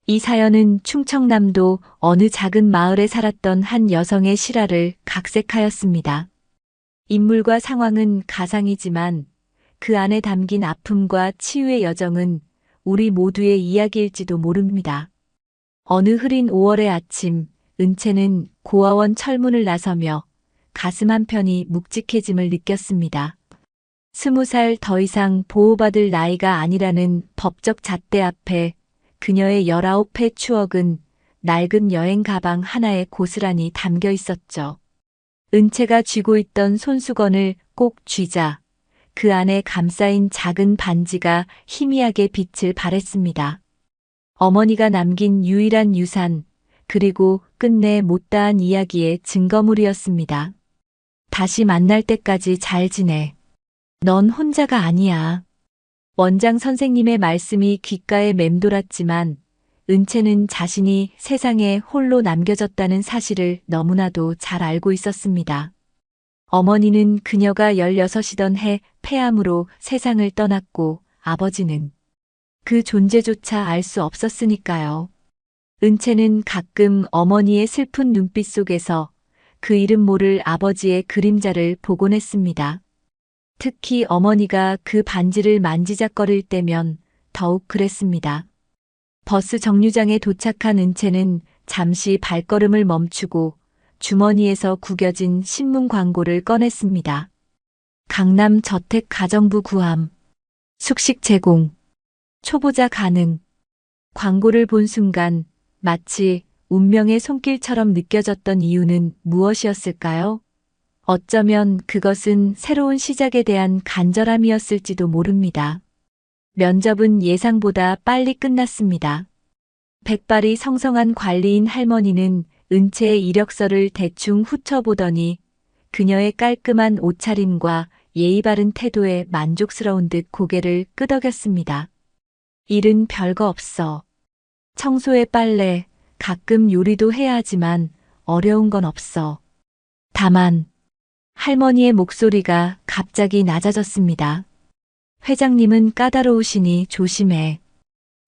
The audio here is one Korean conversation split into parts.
이 사연은 충청남도 어느 작은 마을에 살았던 한 여성의 실화를 각색하였습니다. 인물과 상황은 가상이지만 그 안에 담긴 아픔과 치유의 여정은 우리 모두의 이야기일지도 모릅니다. 어느 흐린 5월의 아침, 은채는 고아원 철문을 나서며 가슴 한편이 묵직해짐을 느꼈습니다. 20살 더 이상 보호받을 나이가 아니라는 법적 잣대 앞에 그녀의 19회 추억은 낡은 여행 가방 하나에 고스란히 담겨 있었죠. 은채가 쥐고 있던 손수건을 꼭 쥐자 그 안에 감싸인 작은 반지가 희미하게 빛을 발했습니다. 어머니가 남긴 유일한 유산, 그리고 끝내 못다한 이야기의 증거물이었습니다. 다시 만날 때까지 잘 지내. 넌 혼자가 아니야. 원장 선생님의 말씀이 귓가에 맴돌았지만 은채는 자신이 세상에 홀로 남겨졌다는 사실을 너무나도 잘 알고 있었습니다. 어머니는 그녀가 16이던 해 폐암으로 세상을 떠났고 아버지는 그 존재조차 알 수 없었으니까요. 은채는 가끔 어머니의 슬픈 눈빛 속에서 그 이름 모를 아버지의 그림자를 보곤 했습니다. 특히 어머니가 그 반지를 만지작거릴 때면 더욱 그랬습니다. 버스 정류장에 도착한 은채는 잠시 발걸음을 멈추고 주머니에서 구겨진 신문 광고를 꺼냈습니다. 강남 저택 가정부 구함, 숙식 제공, 초보자 가능. 광고를 본 순간 마치 운명의 손길처럼 느껴졌던 이유는 무엇이었을까요? 어쩌면 그것은 새로운 시작에 대한 간절함이었을지도 모릅니다. 면접은 예상보다 빨리 끝났습니다. 백발이 성성한 관리인 할머니는 은채의 이력서를 대충 훑어보더니 그녀의 깔끔한 옷차림과 예의 바른 태도에 만족스러운 듯 고개를 끄덕였습니다. 일은 별거 없어. 청소에 빨래, 가끔 요리도 해야 하지만 어려운 건 없어. 다만 할머니의 목소리가 갑자기 낮아졌습니다. 회장님은 까다로우시니 조심해.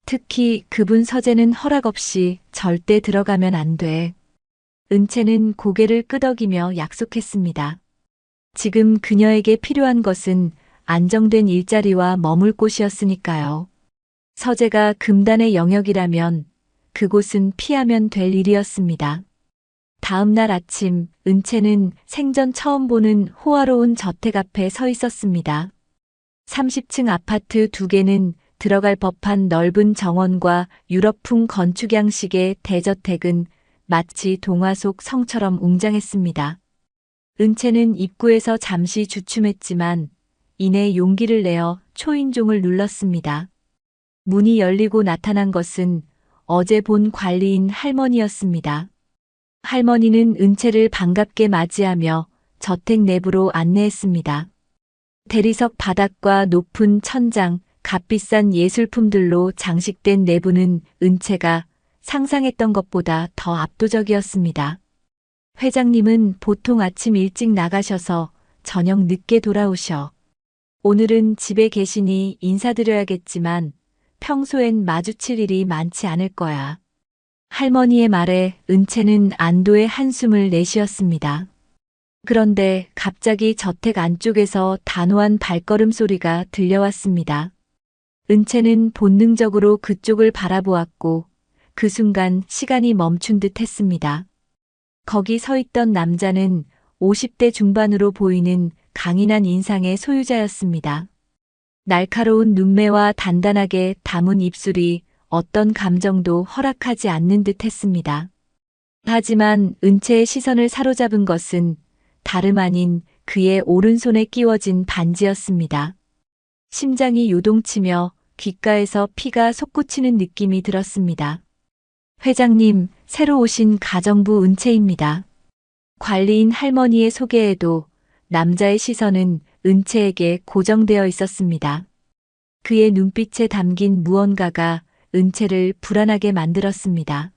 특히 그분 서재는 허락 없이 절대 들어가면 안 돼. 은채는 고개를 끄덕이며 약속했습니다. 지금 그녀에게 필요한 것은 안정된 일자리와 머물 곳이었으니까요. 서재가 금단의 영역이라면 그곳은 피하면 될 일이었습니다. 다음 날 아침, 은채는 생전 처음 보는 호화로운 저택 앞에 서 있었습니다. 30층 아파트 2개는 들어갈 법한 넓은 정원과 유럽풍 건축 양식의 대저택은 마치 동화 속 성처럼 웅장했습니다. 은채는 입구에서 잠시 주춤했지만 이내 용기를 내어 초인종을 눌렀습니다. 문이 열리고 나타난 것은 어제 본 관리인 할머니였습니다. 할머니는 은채를 반갑게 맞이하며 저택 내부로 안내했습니다. 대리석 바닥과 높은 천장, 값비싼 예술품들로 장식된 내부는 은채가 상상했던 것보다 더 압도적이었습니다. 회장님은 보통 아침 일찍 나가셔서 저녁 늦게 돌아오셔. 오늘은 집에 계시니 인사드려야겠지만 평소엔 마주칠 일이 많지 않을 거야. 할머니의 말에 은채는 안도의 한숨을 내쉬었습니다. 그런데 갑자기 저택 안쪽에서 단호한 발걸음 소리가 들려왔습니다. 은채는 본능적으로 그쪽을 바라보았고 그 순간 시간이 멈춘 듯 했습니다. 거기 서 있던 남자는 50대 중반으로 보이는 강인한 인상의 소유자였습니다. 날카로운 눈매와 단단하게 담은 입술이 어떤 감정도 허락하지 않는 듯 했습니다. 하지만 은채의 시선을 사로잡은 것은 다름 아닌 그의 오른손에 끼워진 반지였습니다. 심장이 요동치며 귓가에서 피가 솟구치는 느낌이 들었습니다. 회장님, 새로 오신 가정부 은채입니다. 관리인 할머니의 소개에도 남자의 시선은 은채에게 고정되어 있었습니다. 그의 눈빛에 담긴 무언가가 은채를 불안하게 만들었습니다.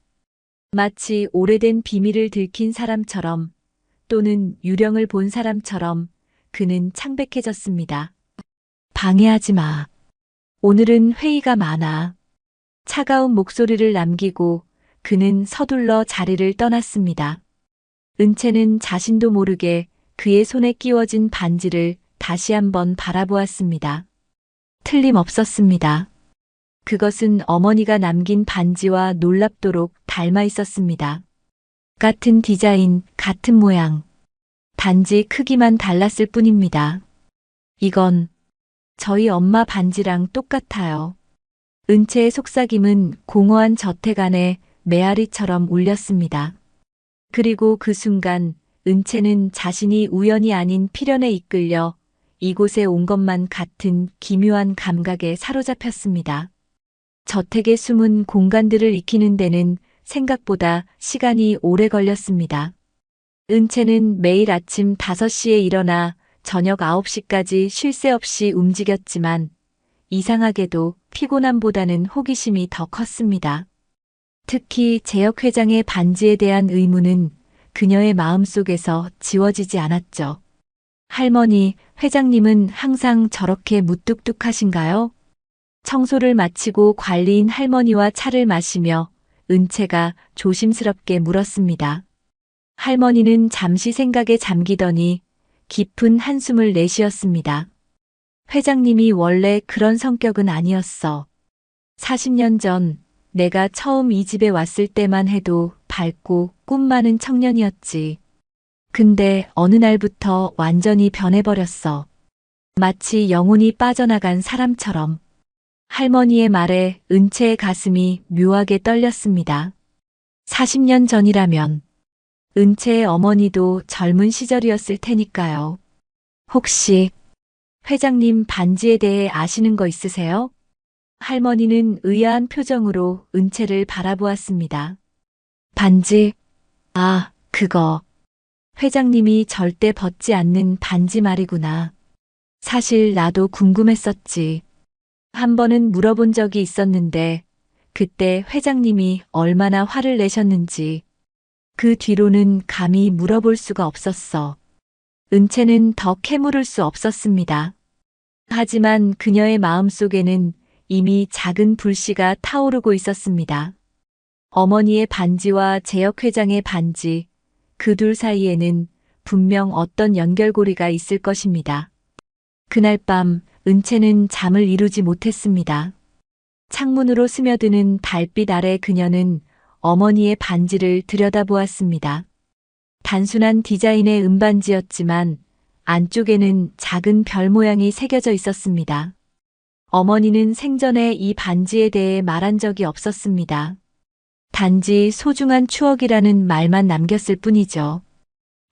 마치 오래된 비밀을 들킨 사람처럼 또는 유령을 본 사람처럼 그는 창백해졌습니다. 방해하지 마. 오늘은 회의가 많아. 차가운 목소리를 남기고 그는 서둘러 자리를 떠났습니다. 은채는 자신도 모르게 그의 손에 끼워진 반지를 다시 한번 바라보았습니다. 틀림없었습니다. 그것은 어머니가 남긴 반지와 놀랍도록 닮아 있었습니다. 같은 디자인, 같은 모양. 단지 크기만 달랐을 뿐입니다. 이건 저희 엄마 반지랑 똑같아요. 은채의 속삭임은 공허한 저택 안에 메아리처럼 울렸습니다. 그리고 그 순간 은채는 자신이 우연이 아닌 필연에 이끌려 이곳에 온 것만 같은 기묘한 감각에 사로잡혔습니다. 저택의 숨은 공간들을 익히는 데는 생각보다 시간이 오래 걸렸습니다. 은채는 매일 아침 5시에 일어나 저녁 9시까지 쉴 새 없이 움직였지만 이상하게도 피곤함보다는 호기심이 더 컸습니다. 특히 재혁 회장의 반지에 대한 의문은 그녀의 마음속에서 지워지지 않았죠. 할머니, 회장님은 항상 저렇게 무뚝뚝하신가요? 청소를 마치고 관리인 할머니와 차를 마시며 은채가 조심스럽게 물었습니다. 할머니는 잠시 생각에 잠기더니 깊은 한숨을 내쉬었습니다. 회장님이 원래 그런 성격은 아니었어. 40년 전 내가 처음 이 집에 왔을 때만 해도 밝고 꿈 많은 청년이었지. 근데 어느 날부터 완전히 변해버렸어. 마치 영혼이 빠져나간 사람처럼. 할머니의 말에 은채의 가슴이 묘하게 떨렸습니다. 40년 전이라면 은채의 어머니도 젊은 시절이었을 테니까요. 혹시 회장님 반지에 대해 아시는 거 있으세요? 할머니는 의아한 표정으로 은채를 바라보았습니다. 반지? 아, 그거. 회장님이 절대 벗지 않는 반지 말이구나. 사실 나도 궁금했었지. 한 번은 물어본 적이 있었는데 그때 회장님이 얼마나 화를 내셨는지 그 뒤로는 감히 물어볼 수가 없었어. 은채는 더 캐물을 수 없었습니다. 하지만 그녀의 마음속에는 이미 작은 불씨가 타오르고 있었습니다. 어머니의 반지와 재혁 회장의 반지, 그 둘 사이에는 분명 어떤 연결고리가 있을 것입니다. 그날 밤 은채는 잠을 이루지 못했습니다. 창문으로 스며드는 달빛 아래 그녀는 어머니의 반지를 들여다보았습니다. 단순한 디자인의 은반지였지만 안쪽에는 작은 별 모양이 새겨져 있었습니다. 어머니는 생전에 이 반지에 대해 말한 적이 없었습니다. 단지 소중한 추억이라는 말만 남겼을 뿐이죠.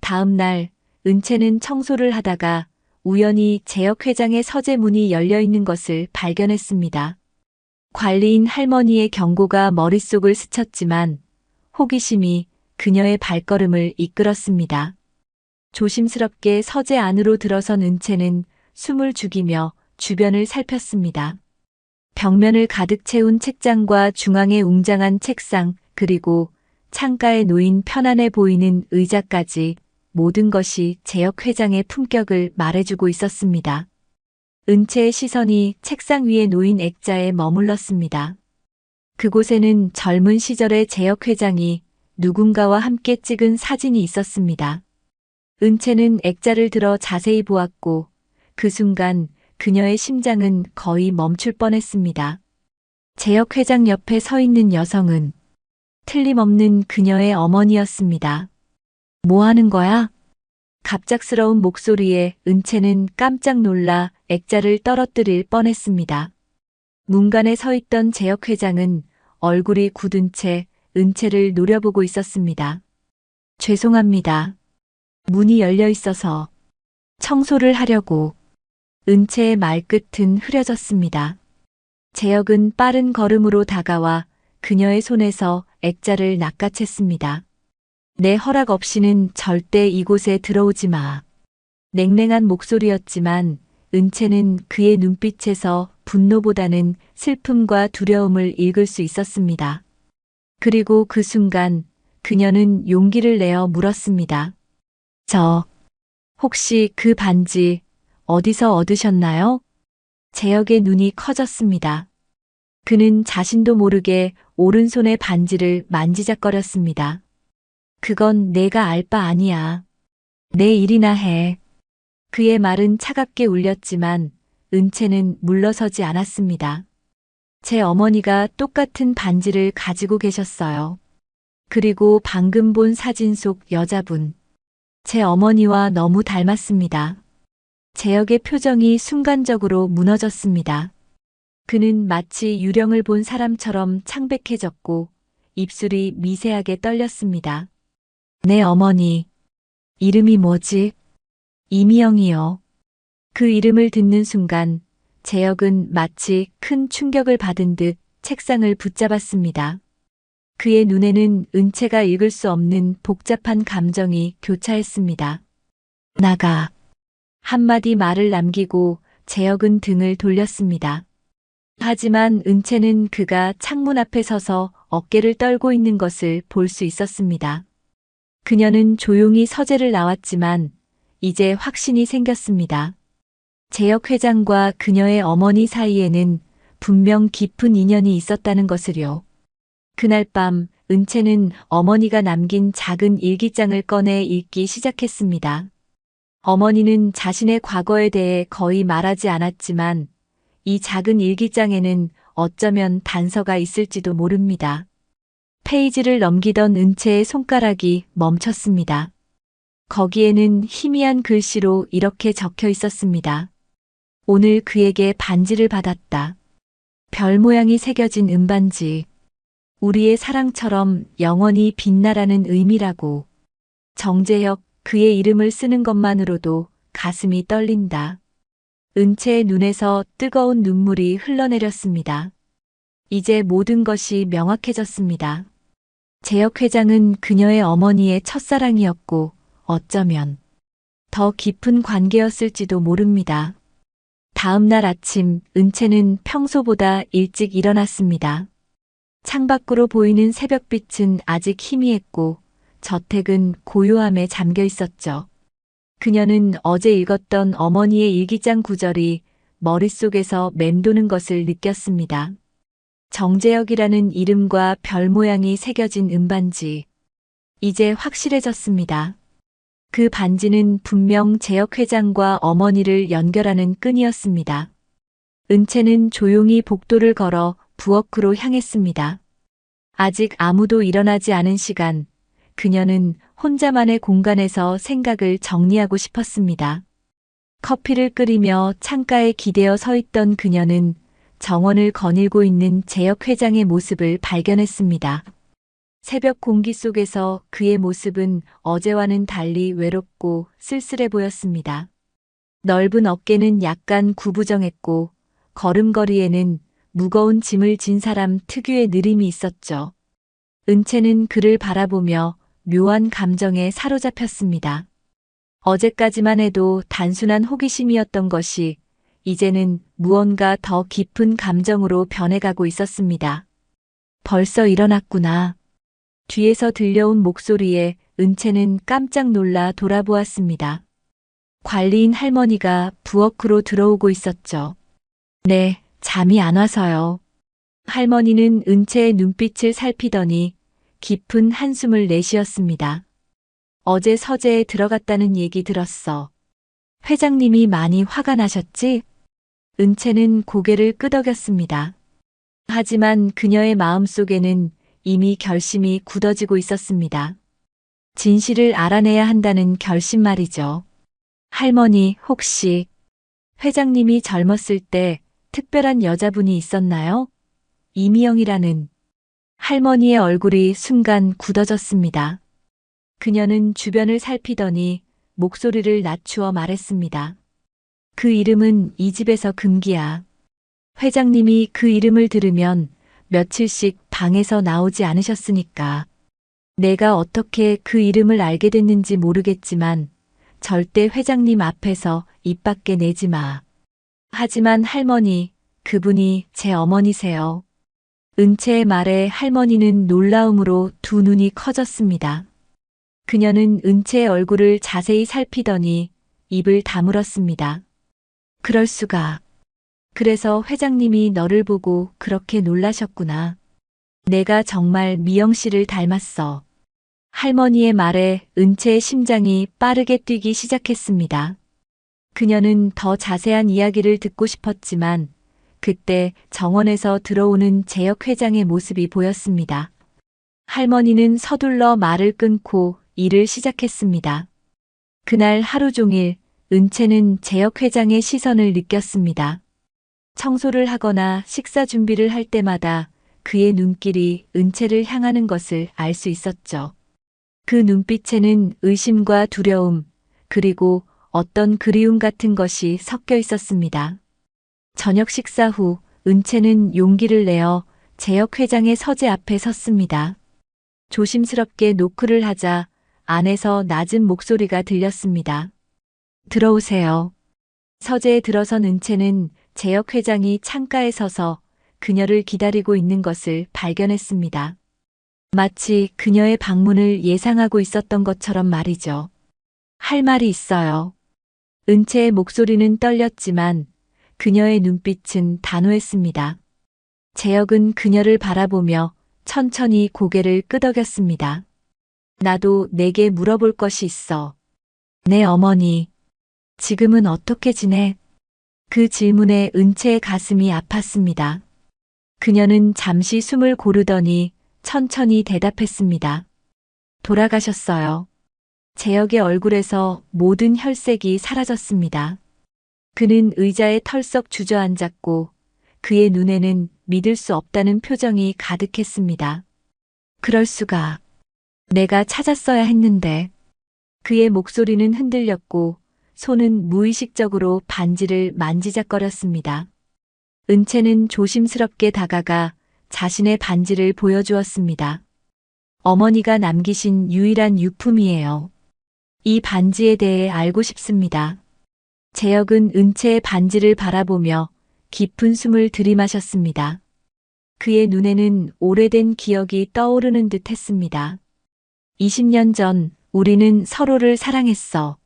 다음 날 은채는 청소를 하다가 우연히 재혁 회장의 서재 문이 열려 있는 것을 발견했습니다. 관리인 할머니의 경고가 머릿속을 스쳤지만 호기심이 그녀의 발걸음을 이끌었습니다. 조심스럽게 서재 안으로 들어선 은채는 숨을 죽이며 주변을 살폈습니다. 벽면을 가득 채운 책장과 중앙에 웅장한 책상, 그리고 창가에 놓인 편안해 보이는 의자까지 모든 것이 재혁 회장의 품격을 말해주고 있었습니다. 은채의 시선이 책상 위에 놓인 액자에 머물렀습니다. 그곳에는 젊은 시절의 재혁 회장이 누군가와 함께 찍은 사진이 있었습니다. 은채는 액자를 들어 자세히 보았고 그 순간 그녀의 심장은 거의 멈출 뻔했습니다. 재혁 회장 옆에 서 있는 여성은 틀림없는 그녀의 어머니였습니다. 뭐 하는 거야? 갑작스러운 목소리에 은채는 깜짝 놀라 액자를 떨어뜨릴 뻔했습니다. 문간에 서 있던 재혁 회장은 얼굴이 굳은 채 은채를 노려보고 있었습니다. 죄송합니다. 문이 열려 있어서 청소를 하려고. 은채의 말끝은 흐려졌습니다. 재혁은 빠른 걸음으로 다가와 그녀의 손에서 액자를 낚아챘습니다. 내 허락 없이는 절대 이곳에 들어오지 마. 냉랭한 목소리였지만 은채는 그의 눈빛에서 분노보다는 슬픔과 두려움을 읽을 수 있었습니다. 그리고 그 순간 그녀는 용기를 내어 물었습니다. 혹시 그 반지 어디서 얻으셨나요? 재혁의 눈이 커졌습니다. 그는 자신도 모르게 오른손의 반지를 만지작거렸습니다. 그건 내가 알 바 아니야. 내 일이나 해. 그의 말은 차갑게 울렸지만 은채는 물러서지 않았습니다. 제 어머니가 똑같은 반지를 가지고 계셨어요. 그리고 방금 본 사진 속 여자분. 제 어머니와 너무 닮았습니다. 재혁의 표정이 순간적으로 무너졌습니다. 그는 마치 유령을 본 사람처럼 창백해졌고 입술이 미세하게 떨렸습니다. 내 어머니. 이름이 뭐지? 이미영이요. 그 이름을 듣는 순간 재혁은 마치 큰 충격을 받은 듯 책상을 붙잡았습니다. 그의 눈에는 은채가 읽을 수 없는 복잡한 감정이 교차했습니다. 나가. 한마디 말을 남기고 재혁은 등을 돌렸습니다. 하지만 은채는 그가 창문 앞에 서서 어깨를 떨고 있는 것을 볼 수 있었습니다. 그녀는 조용히 서재를 나왔지만 이제 확신이 생겼습니다. 재혁 회장과 그녀의 어머니 사이에는 분명 깊은 인연이 있었다는 것을요. 그날 밤 은채는 어머니가 남긴 작은 일기장을 꺼내 읽기 시작했습니다. 어머니는 자신의 과거에 대해 거의 말하지 않았지만 이 작은 일기장에는 어쩌면 단서가 있을지도 모릅니다. 페이지를 넘기던 은채의 손가락이 멈췄습니다. 거기에는 희미한 글씨로 이렇게 적혀 있었습니다. 오늘 그에게 반지를 받았다. 별 모양이 새겨진 은반지. 우리의 사랑처럼 영원히 빛나라는 의미라고. 정재혁, 그의 이름을 쓰는 것만으로도 가슴이 떨린다. 은채의 눈에서 뜨거운 눈물이 흘러내렸습니다. 이제 모든 것이 명확해졌습니다. 재혁 회장은 그녀의 어머니의 첫사랑이었고 어쩌면 더 깊은 관계였을지도 모릅니다. 다음 날 아침 은채는 평소보다 일찍 일어났습니다. 창밖으로 보이는 새벽빛은 아직 희미했고 저택은 고요함에 잠겨 있었죠. 그녀는 어제 읽었던 어머니의 일기장 구절이 머릿속에서 맴도는 것을 느꼈습니다. 정재혁이라는 이름과 별 모양이 새겨진 은반지. 이제 확실해졌습니다. 그 반지는 분명 재혁 회장과 어머니를 연결하는 끈이었습니다. 은채는 조용히 복도를 걸어 부엌으로 향했습니다. 아직 아무도 일어나지 않은 시간, 그녀는 혼자만의 공간에서 생각을 정리하고 싶었습니다. 커피를 끓이며 창가에 기대어 서 있던 그녀는 정원을 거닐고 있는 재혁 회장의 모습을 발견했습니다. 새벽 공기 속에서 그의 모습은 어제와는 달리 외롭고 쓸쓸해 보였습니다. 넓은 어깨는 약간 구부정했고 걸음걸이에는 무거운 짐을 진 사람 특유의 느림이 있었죠. 은채는 그를 바라보며 묘한 감정에 사로잡혔습니다. 어제까지만 해도 단순한 호기심이었던 것이 이제는 무언가 더 깊은 감정으로 변해가고 있었습니다. 벌써 일어났구나. 뒤에서 들려온 목소리에 은채는 깜짝 놀라 돌아보았습니다. 관리인 할머니가 부엌으로 들어오고 있었죠. 네, 잠이 안 와서요. 할머니는 은채의 눈빛을 살피더니 깊은 한숨을 내쉬었습니다. 어제 서재에 들어갔다는 얘기 들었어. 회장님이 많이 화가 나셨지? 은채는 고개를 끄덕였습니다. 하지만 그녀의 마음속에는 이미 결심이 굳어지고 있었습니다. 진실을 알아내야 한다는 결심 말이죠. 할머니, 혹시 회장님이 젊었을 때 특별한 여자분이 있었나요? 이미영이라는. 할머니의 얼굴이 순간 굳어졌습니다. 그녀는 주변을 살피더니 목소리를 낮추어 말했습니다. 그 이름은 이 집에서 금기야. 회장님이 그 이름을 들으면 며칠씩 방에서 나오지 않으셨으니까. 내가 어떻게 그 이름을 알게 됐는지 모르겠지만 절대 회장님 앞에서 입 밖에 내지 마. 하지만 할머니, 그분이 제 어머니세요. 은채의 말에 할머니는 놀라움으로 두 눈이 커졌습니다. 그녀는 은채의 얼굴을 자세히 살피더니 입을 다물었습니다. 그럴 수가. 그래서 회장님이 너를 보고 그렇게 놀라셨구나. 내가 정말 미영 씨를 닮았어. 할머니의 말에 은채의 심장이 빠르게 뛰기 시작했습니다. 그녀는 더 자세한 이야기를 듣고 싶었지만 그때 정원에서 들어오는 재혁 회장의 모습이 보였습니다. 할머니는 서둘러 말을 끊고 일을 시작했습니다. 그날 하루 종일 은채는 재혁 회장의 시선을 느꼈습니다. 청소를 하거나 식사 준비를 할 때마다 그의 눈길이 은채를 향하는 것을 알 수 있었죠. 그 눈빛에는 의심과 두려움, 그리고 어떤 그리움 같은 것이 섞여 있었습니다. 저녁 식사 후 은채는 용기를 내어 재혁 회장의 서재 앞에 섰습니다. 조심스럽게 노크를 하자 안에서 낮은 목소리가 들렸습니다. 들어오세요. 서재에 들어선 은채는 재혁 회장이 창가에 서서 그녀를 기다리고 있는 것을 발견했습니다. 마치 그녀의 방문을 예상하고 있었던 것처럼 말이죠. 할 말이 있어요. 은채의 목소리는 떨렸지만 그녀의 눈빛은 단호했습니다. 재혁은 그녀를 바라보며 천천히 고개를 끄덕였습니다. 나도 내게 물어볼 것이 있어. 내 어머니, 지금은 어떻게 지내? 그 질문에 은채의 가슴이 아팠습니다. 그녀는 잠시 숨을 고르더니 천천히 대답했습니다. 돌아가셨어요. 재혁의 얼굴에서 모든 혈색이 사라졌습니다. 그는 의자에 털썩 주저앉았고 그의 눈에는 믿을 수 없다는 표정이 가득했습니다. 그럴 수가. 내가 찾았어야 했는데. 그의 목소리는 흔들렸고 손은 무의식적으로 반지를 만지작거렸습니다. 은채는 조심스럽게 다가가 자신의 반지를 보여주었습니다. 어머니가 남기신 유일한 유품이에요. 이 반지에 대해 알고 싶습니다. 재혁은 은채의 반지를 바라보며 깊은 숨을 들이마셨습니다. 그의 눈에는 오래된 기억이 떠오르는 듯 했습니다. 20년 전 우리는 서로를 사랑했어.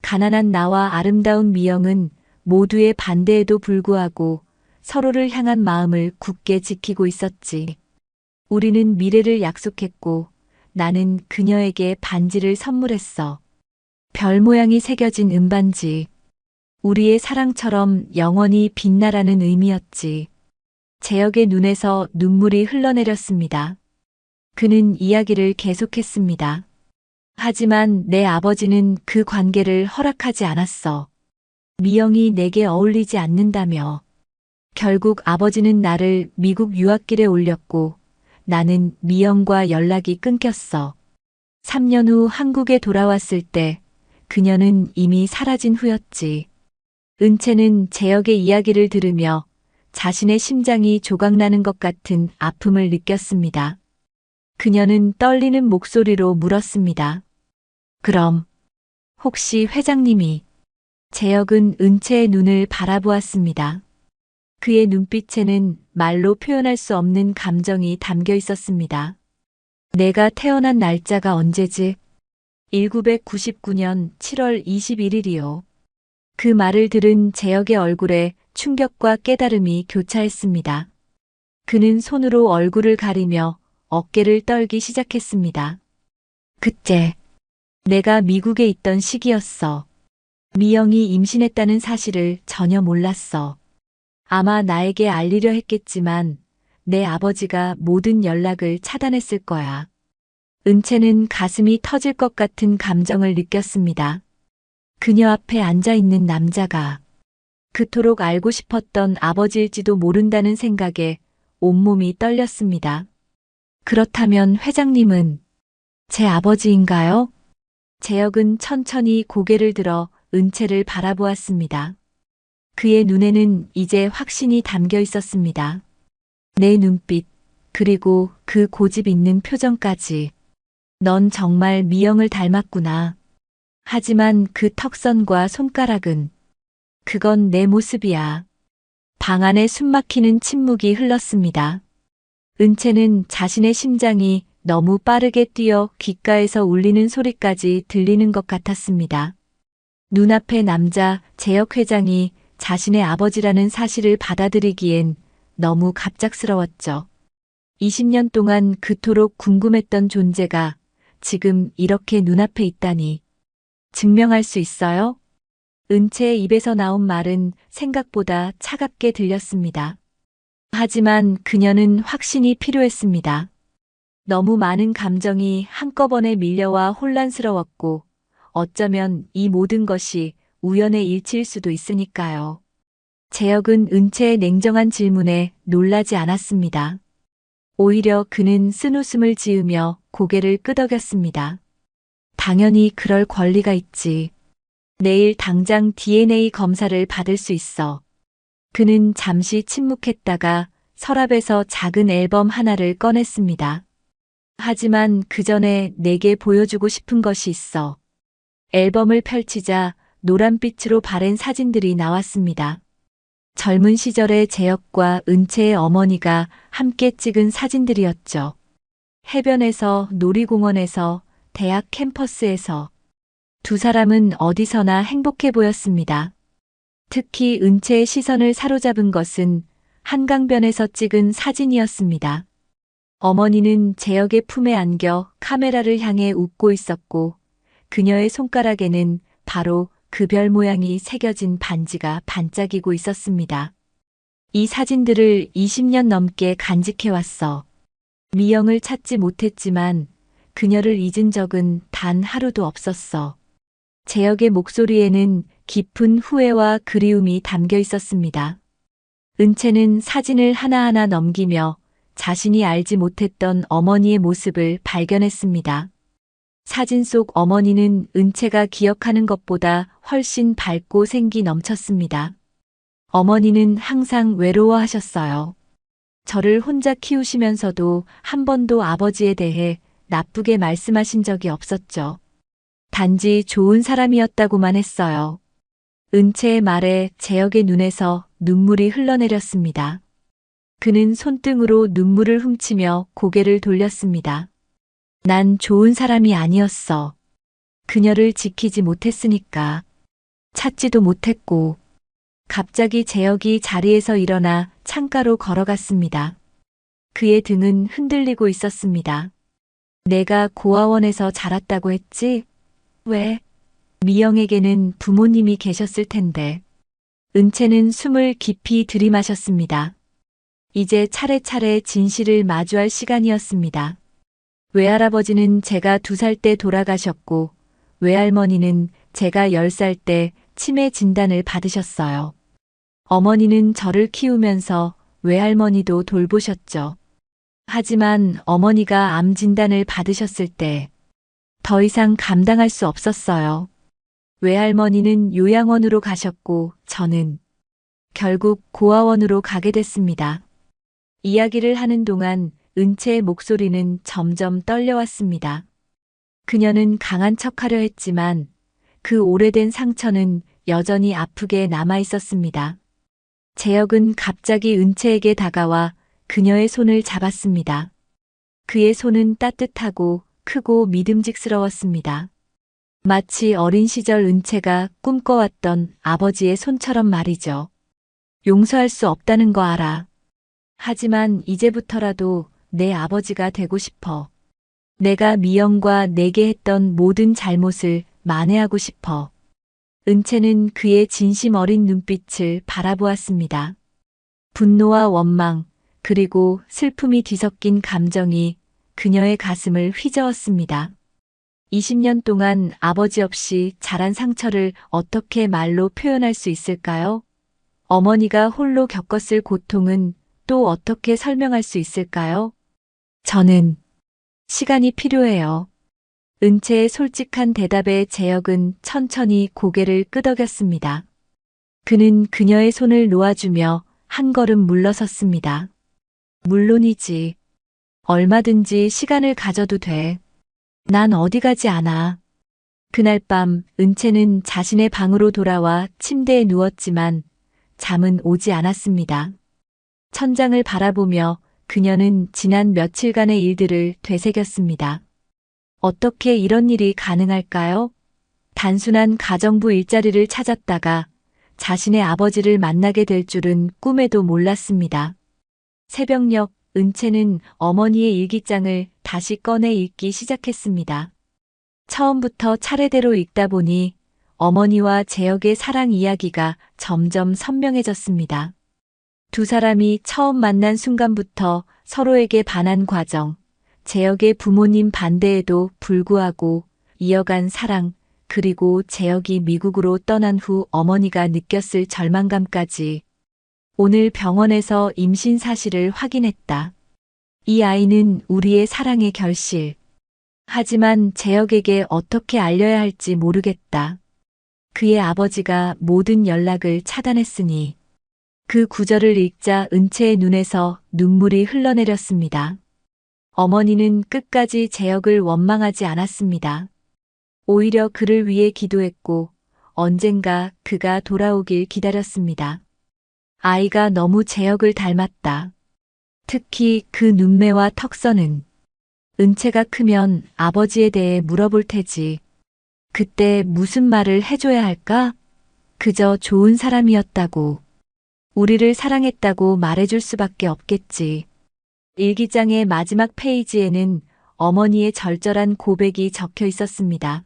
가난한 나와 아름다운 미영은 모두의 반대에도 불구하고 서로를 향한 마음을 굳게 지키고 있었지. 우리는 미래를 약속했고 나는 그녀에게 반지를 선물했어. 별 모양이 새겨진 은반지. 우리의 사랑처럼 영원히 빛나라는 의미였지. 재혁의 눈에서 눈물이 흘러내렸습니다. 그는 이야기를 계속했습니다. 하지만 내 아버지는 그 관계를 허락하지 않았어. 미영이 내게 어울리지 않는다며. 결국 아버지는 나를 미국 유학길에 올렸고 나는 미영과 연락이 끊겼어. 3년 후 한국에 돌아왔을 때 그녀는 이미 사라진 후였지. 은채는 재혁의 이야기를 들으며 자신의 심장이 조각나는 것 같은 아픔을 느꼈습니다. 그녀는 떨리는 목소리로 물었습니다. 그럼 혹시 회장님이? 재혁은 은채의 눈을 바라보았습니다. 그의 눈빛에는 말로 표현할 수 없는 감정이 담겨 있었습니다. 내가 태어난 날짜가 언제지? 1999년 7월 21일이요. 그 말을 들은 재혁의 얼굴에 충격과 깨달음이 교차했습니다. 그는 손으로 얼굴을 가리며 어깨를 떨기 시작했습니다. 그때 내가 미국에 있던 시기였어. 미영이 임신했다는 사실을 전혀 몰랐어. 아마 나에게 알리려 했겠지만 내 아버지가 모든 연락을 차단했을 거야. 은채는 가슴이 터질 것 같은 감정을 느꼈습니다. 그녀 앞에 앉아 있는 남자가 그토록 알고 싶었던 아버지일지도 모른다는 생각에 온몸이 떨렸습니다. 그렇다면 회장님은 제 아버지인가요? 재혁은 천천히 고개를 들어 은채를 바라보았습니다. 그의 눈에는 이제 확신이 담겨 있었습니다. 내 눈빛, 그리고 그 고집 있는 표정까지. 넌 정말 미영을 닮았구나. 하지만 그 턱선과 손가락은 그건 내 모습이야. 방 안에 숨막히는 침묵이 흘렀습니다. 은채는 자신의 심장이 너무 빠르게 뛰어 귓가에서 울리는 소리까지 들리는 것 같았습니다. 눈앞의 남자 재혁 회장이 자신의 아버지라는 사실을 받아들이기엔 너무 갑작스러웠죠. 20년 동안 그토록 궁금했던 존재가 지금 이렇게 눈앞에 있다니. 증명할 수 있어요? 은채의 입에서 나온 말은 생각보다 차갑게 들렸습니다. 하지만 그녀는 확신이 필요했습니다. 너무 많은 감정이 한꺼번에 밀려와 혼란스러웠고 어쩌면 이 모든 것이 우연의 일치일 수도 있으니까요. 재혁은 은채의 냉정한 질문에 놀라지 않았습니다. 오히려 그는 쓴웃음을 지으며 고개를 끄덕였습니다. 당연히 그럴 권리가 있지. 내일 당장 DNA 검사를 받을 수 있어. 그는 잠시 침묵했다가 서랍에서 작은 앨범 하나를 꺼냈습니다. 하지만 그 전에 내게 보여주고 싶은 것이 있어. 앨범을 펼치자 노란빛으로 바랜 사진들이 나왔습니다. 젊은 시절의 재혁과 은채의 어머니가 함께 찍은 사진들이었죠. 해변에서, 놀이공원에서, 대학 캠퍼스에서. 두 사람은 어디서나 행복해 보였습니다. 특히 은채의 시선을 사로잡은 것은 한강변에서 찍은 사진이었습니다. 어머니는 재혁의 품에 안겨 카메라를 향해 웃고 있었고 그녀의 손가락에는 바로 그 별 모양이 새겨진 반지가 반짝이고 있었습니다. 이 사진들을 20년 넘게 간직해왔어. 미영을 찾지 못했지만 그녀를 잊은 적은 단 하루도 없었어. 재혁의 목소리에는 깊은 후회와 그리움이 담겨 있었습니다. 은채는 사진을 하나하나 넘기며 자신이 알지 못했던 어머니의 모습을 발견했습니다. 사진 속 어머니는 은채가 기억하는 것보다 훨씬 밝고 생기 넘쳤습니다. 어머니는 항상 외로워하셨어요. 저를 혼자 키우시면서도 한 번도 아버지에 대해 나쁘게 말씀하신 적이 없었죠. 단지 좋은 사람이었다고만 했어요. 은채의 말에 재혁의 눈에서 눈물이 흘러내렸습니다. 그는 손등으로 눈물을 훔치며 고개를 돌렸습니다. 난 좋은 사람이 아니었어. 그녀를 지키지 못했으니까. 찾지도 못했고. 갑자기 재혁이 자리에서 일어나 창가로 걸어갔습니다. 그의 등은 흔들리고 있었습니다. 내가 고아원에서 자랐다고 했지? 왜? 미영에게는 부모님이 계셨을 텐데. 은채는 숨을 깊이 들이마셨습니다. 이제 차례차례 진실을 마주할 시간이었습니다. 외할아버지는 제가 2살 때 돌아가셨고 외할머니는 제가 10살 때 치매 진단을 받으셨어요. 어머니는 저를 키우면서 외할머니도 돌보셨죠. 하지만 어머니가 암 진단을 받으셨을 때 더 이상 감당할 수 없었어요. 외할머니는 요양원으로 가셨고 저는 결국 고아원으로 가게 됐습니다. 이야기를 하는 동안 은채의 목소리는 점점 떨려왔습니다. 그녀는 강한 척하려 했지만 그 오래된 상처는 여전히 아프게 남아 있었습니다. 재혁은 갑자기 은채에게 다가와 그녀의 손을 잡았습니다. 그의 손은 따뜻하고 크고 믿음직스러웠습니다. 마치 어린 시절 은채가 꿈꿔왔던 아버지의 손처럼 말이죠. 용서할 수 없다는 거 알아. 하지만 이제부터라도 내 아버지가 되고 싶어. 내가 미영과 내게 했던 모든 잘못을 만회하고 싶어. 은채는 그의 진심 어린 눈빛을 바라보았습니다. 분노와 원망, 그리고 슬픔이 뒤섞인 감정이 그녀의 가슴을 휘저었습니다. 20년 동안 아버지 없이 자란 상처를 어떻게 말로 표현할 수 있을까요? 어머니가 홀로 겪었을 고통은 또 어떻게 설명할 수 있을까요? 저는 시간이 필요해요. 은채의 솔직한 대답에 재혁은 천천히 고개를 끄덕였습니다. 그는 그녀의 손을 놓아주며 한 걸음 물러섰습니다. 물론이지. 얼마든지 시간을 가져도 돼. 난 어디 가지 않아. 그날 밤 은채는 자신의 방으로 돌아와 침대에 누웠지만 잠은 오지 않았습니다. 천장을 바라보며 그녀는 지난 며칠간의 일들을 되새겼습니다. 어떻게 이런 일이 가능할까요? 단순한 가정부 일자리를 찾았다가 자신의 아버지를 만나게 될 줄은 꿈에도 몰랐습니다. 새벽녘 은채는 어머니의 일기장을 다시 꺼내 읽기 시작했습니다. 처음부터 차례대로 읽다 보니 어머니와 재혁의 사랑 이야기가 점점 선명해졌습니다. 두 사람이 처음 만난 순간부터 서로에게 반한 과정, 재혁의 부모님 반대에도 불구하고 이어간 사랑, 그리고 재혁이 미국으로 떠난 후 어머니가 느꼈을 절망감까지. 오늘 병원에서 임신 사실을 확인했다. 이 아이는 우리의 사랑의 결실. 하지만 재혁에게 어떻게 알려야 할지 모르겠다. 그의 아버지가 모든 연락을 차단했으니. 그 구절을 읽자 은채의 눈에서 눈물이 흘러내렸습니다. 어머니는 끝까지 재혁을 원망하지 않았습니다. 오히려 그를 위해 기도했고 언젠가 그가 돌아오길 기다렸습니다. 아이가 너무 재혁을 닮았다. 특히 그 눈매와 턱선은. 은채가 크면 아버지에 대해 물어볼 테지. 그때 무슨 말을 해줘야 할까? 그저 좋은 사람이었다고. 우리를 사랑했다고 말해줄 수밖에 없겠지. 일기장의 마지막 페이지에는 어머니의 절절한 고백이 적혀 있었습니다.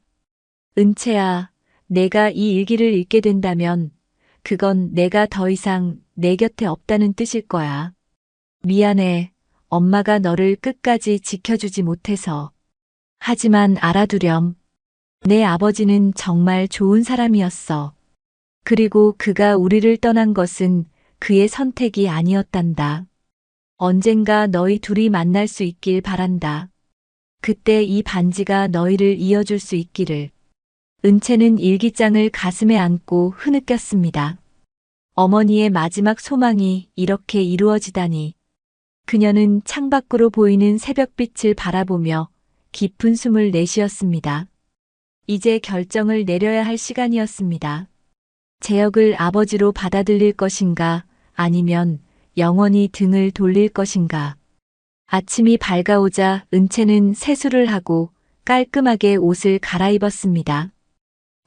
은채야, 내가 이 일기를 읽게 된다면 그건 내가 더 이상 내 곁에 없다는 뜻일 거야. 미안해. 엄마가 너를 끝까지 지켜주지 못해서. 하지만 알아두렴. 내 아버지는 정말 좋은 사람이었어. 그리고 그가 우리를 떠난 것은 그의 선택이 아니었단다. 언젠가 너희 둘이 만날 수 있길 바란다. 그때 이 반지가 너희를 이어줄 수 있기를. 은채는 일기장을 가슴에 안고 흐느꼈습니다. 어머니의 마지막 소망이 이렇게 이루어지다니. 그녀는 창밖으로 보이는 새벽빛을 바라보며 깊은 숨을 내쉬었습니다. 이제 결정을 내려야 할 시간이었습니다. 재혁을 아버지로 받아들일 것인가, 아니면 영원히 등을 돌릴 것인가. 아침이 밝아오자 은채는 세수를 하고 깔끔하게 옷을 갈아입었습니다.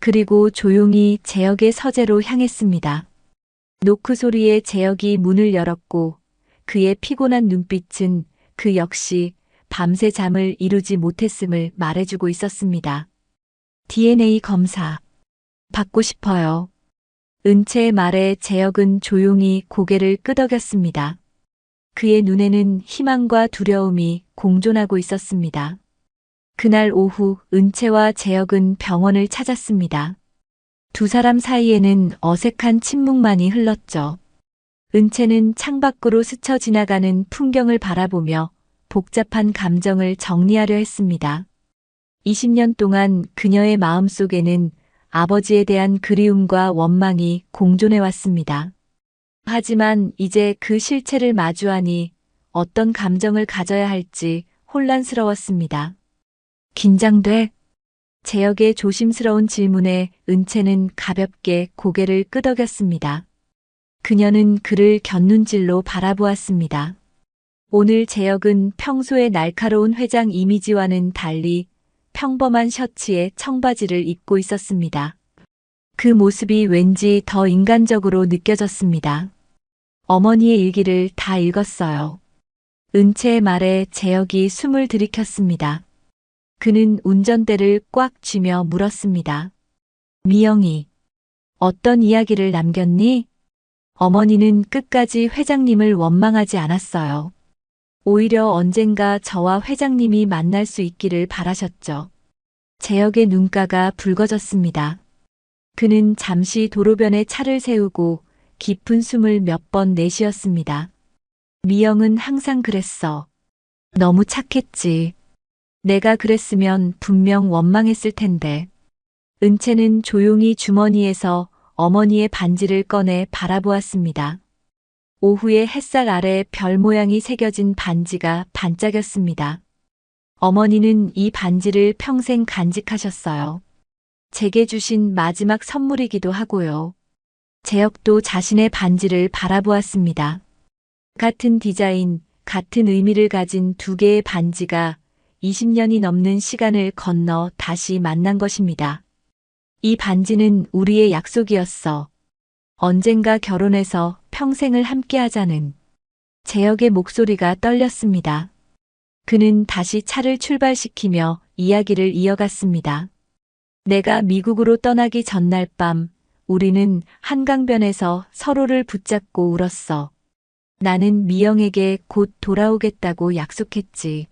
그리고 조용히 재혁의 서재로 향했습니다. 노크 소리에 재혁이 문을 열었고 그의 피곤한 눈빛은 그 역시 밤새 잠을 이루지 못했음을 말해주고 있었습니다. DNA 검사 받고 싶어요. 은채의 말에 재혁은 조용히 고개를 끄덕였습니다. 그의 눈에는 희망과 두려움이 공존하고 있었습니다. 그날 오후 은채와 재혁은 병원을 찾았습니다. 두 사람 사이에는 어색한 침묵만이 흘렀죠. 은채는 창밖으로 스쳐 지나가는 풍경을 바라보며 복잡한 감정을 정리하려 했습니다. 20년 동안 그녀의 마음속에는 아버지에 대한 그리움과 원망이 공존해 왔습니다. 하지만 이제 그 실체를 마주하니 어떤 감정을 가져야 할지 혼란스러웠습니다. 긴장돼? 재혁의 조심스러운 질문에 은채는 가볍게 고개를 끄덕였습니다. 그녀는 그를 곁눈질로 바라보았습니다. 오늘 재혁은 평소의 날카로운 회장 이미지와는 달리 평범한 셔츠에 청바지를 입고 있었습니다. 그 모습이 왠지 더 인간적으로 느껴졌습니다. 어머니의 일기를 다 읽었어요. 은채의 말에 재혁이 숨을 들이켰습니다. 그는 운전대를 꽉 쥐며 물었습니다. 미영이, 어떤 이야기를 남겼니? 어머니는 끝까지 회장님을 원망하지 않았어요. 오히려 언젠가 저와 회장님이 만날 수 있기를 바라셨죠. 재혁의 눈가가 붉어졌습니다. 그는 잠시 도로변에 차를 세우고 깊은 숨을 몇 번 내쉬었습니다. 미영은 항상 그랬어. 너무 착했지. 내가 그랬으면 분명 원망했을 텐데. 은채는 조용히 주머니에서 어머니의 반지를 꺼내 바라보았습니다. 오후의 햇살 아래 별 모양이 새겨진 반지가 반짝였습니다. 어머니는 이 반지를 평생 간직하셨어요. 제게 주신 마지막 선물이기도 하고요. 재혁도 자신의 반지를 바라보았습니다. 같은 디자인, 같은 의미를 가진 두 개의 반지가 20년이 넘는 시간을 건너 다시 만난 것입니다. 이 반지는 우리의 약속이었어. 언젠가 결혼해서 평생을 함께하자는 재혁의 목소리가 떨렸습니다. 그는 다시 차를 출발시키며 이야기를 이어갔습니다. 내가 미국으로 떠나기 전날 밤 우리는 한강변에서 서로를 붙잡고 울었어. 나는 미영에게 곧 돌아오겠다고 약속했지.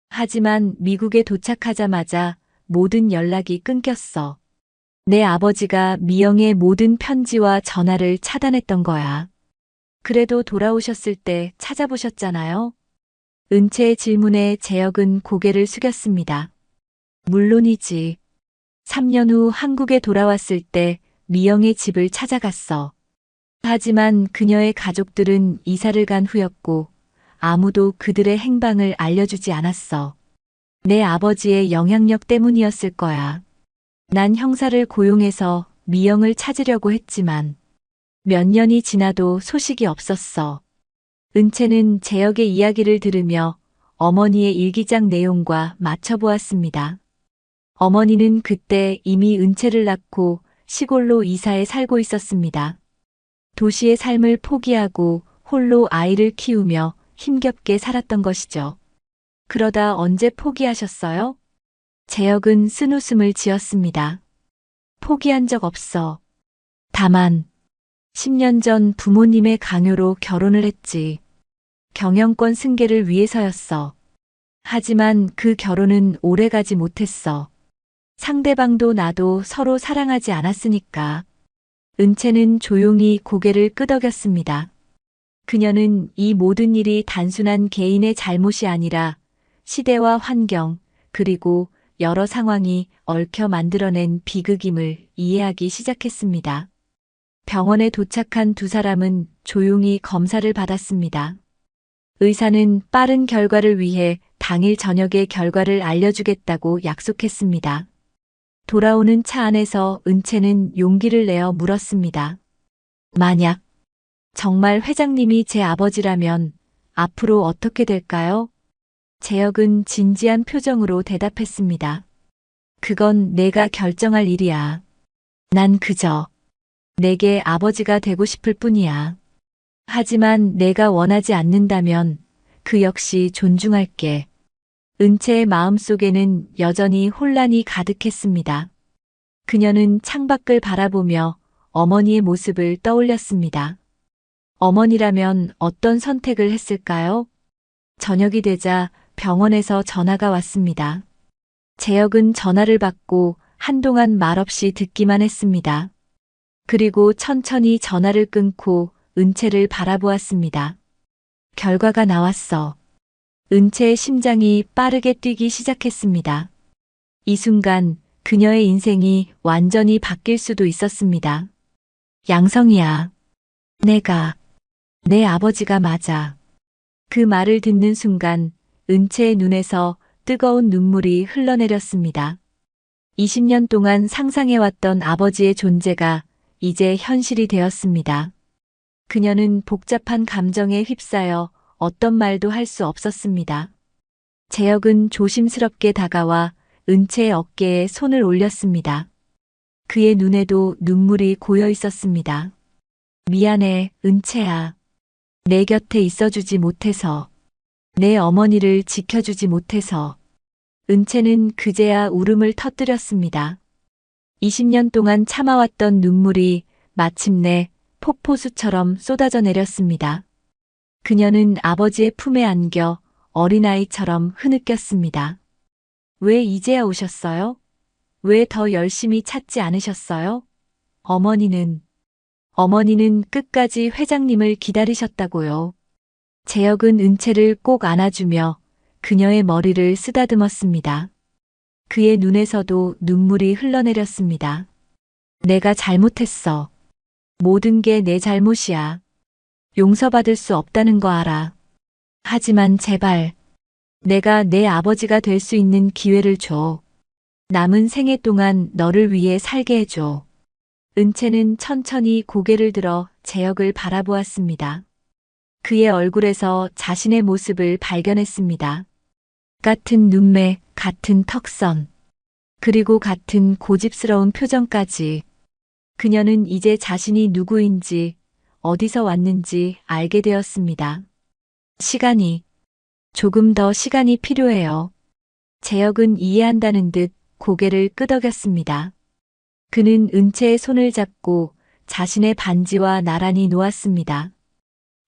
하지만 미국에 도착하자마자 모든 연락이 끊겼어. 내 아버지가 미영의 모든 편지와 전화를 차단했던 거야. 그래도 돌아오셨을 때 찾아보셨잖아요? 은채의 질문에 재혁은 고개를 숙였습니다. 물론이지. 3년 후 한국에 돌아왔을 때 미영의 집을 찾아갔어. 하지만 그녀의 가족들은 이사를 간 후였고 아무도 그들의 행방을 알려주지 않았어. 내 아버지의 영향력 때문이었을 거야. 난 형사를 고용해서 미영을 찾으려고 했지만 몇 년이 지나도 소식이 없었어. 은채는 재혁의 이야기를 들으며 어머니의 일기장 내용과 맞춰보았습니다. 어머니는 그때 이미 은채를 낳고 시골로 이사해 살고 있었습니다. 도시의 삶을 포기하고 홀로 아이를 키우며 힘겹게 살았던 것이죠. 그러다 언제 포기하셨어요? 재혁은 쓴웃음을 지었습니다. 포기한 적 없어. 다만 10년 전 부모님의 강요로 결혼을 했지. 경영권 승계를 위해서였어. 하지만 그 결혼은 오래가지 못했어. 상대방도 나도 서로 사랑하지 않았으니까. 은채는 조용히 고개를 끄덕였습니다. 그녀는 이 모든 일이 단순한 개인의 잘못이 아니라 시대와 환경, 그리고 여러 상황이 얽혀 만들어낸 비극임을 이해하기 시작했습니다. 병원에 도착한 두 사람은 조용히 검사를 받았습니다. 의사는 빠른 결과를 위해 당일 저녁에 결과를 알려주겠다고 약속했습니다. 돌아오는 차 안에서 은채는 용기를 내어 물었습니다. 만약 정말 회장님이 제 아버지라면 앞으로 어떻게 될까요? 재혁은 진지한 표정으로 대답했습니다. 그건 내가 결정할 일이야. 난 그저 내게 아버지가 되고 싶을 뿐이야. 하지만 내가 원하지 않는다면 그 역시 존중할게. 은채의 마음속에는 여전히 혼란이 가득했습니다. 그녀는 창밖을 바라보며 어머니의 모습을 떠올렸습니다. 어머니라면 어떤 선택을 했을까요? 저녁이 되자 병원에서 전화가 왔습니다. 재혁은 전화를 받고 한동안 말없이 듣기만 했습니다. 그리고 천천히 전화를 끊고 은채를 바라보았습니다. 결과가 나왔어. 은채의 심장이 빠르게 뛰기 시작했습니다. 이 순간 그녀의 인생이 완전히 바뀔 수도 있었습니다. 양성이야. 내 아버지가 맞아. 그 말을 듣는 순간 은채의 눈에서 뜨거운 눈물이 흘러내렸습니다. 20년 동안 상상해왔던 아버지의 존재가 이제 현실이 되었습니다. 그녀는 복잡한 감정에 휩싸여 어떤 말도 할 수 없었습니다. 재혁은 조심스럽게 다가와 은채의 어깨에 손을 올렸습니다. 그의 눈에도 눈물이 고여 있었습니다. 미안해, 은채야. 내 곁에 있어주지 못해서. 내 어머니를 지켜주지 못해서. 은채는 그제야 울음을 터뜨렸습니다. 20년 동안 참아왔던 눈물이 마침내 폭포수처럼 쏟아져 내렸습니다. 그녀는 아버지의 품에 안겨 어린아이처럼 흐느꼈습니다. 왜 이제야 오셨어요? 왜 더 열심히 찾지 않으셨어요? 어머니는 끝까지 회장님을 기다리셨다고요. 재혁은 은채를 꼭 안아주며 그녀의 머리를 쓰다듬었습니다. 그의 눈에서도 눈물이 흘러내렸습니다. 내가 잘못했어. 모든 게 내 잘못이야. 용서받을 수 없다는 거 알아. 하지만 제발 내가 내 아버지가 될 수 있는 기회를 줘. 남은 생애 동안 너를 위해 살게 해줘. 은채는 천천히 고개를 들어 재혁을 바라보았습니다. 그의 얼굴에서 자신의 모습을 발견했습니다. 같은 눈매, 같은 턱선, 그리고 같은 고집스러운 표정까지. 그녀는 이제 자신이 누구인지, 어디서 왔는지 알게 되었습니다. 조금 더 시간이 필요해요. 재혁은 이해한다는 듯 고개를 끄덕였습니다. 그는 은채의 손을 잡고 자신의 반지와 나란히 놓았습니다.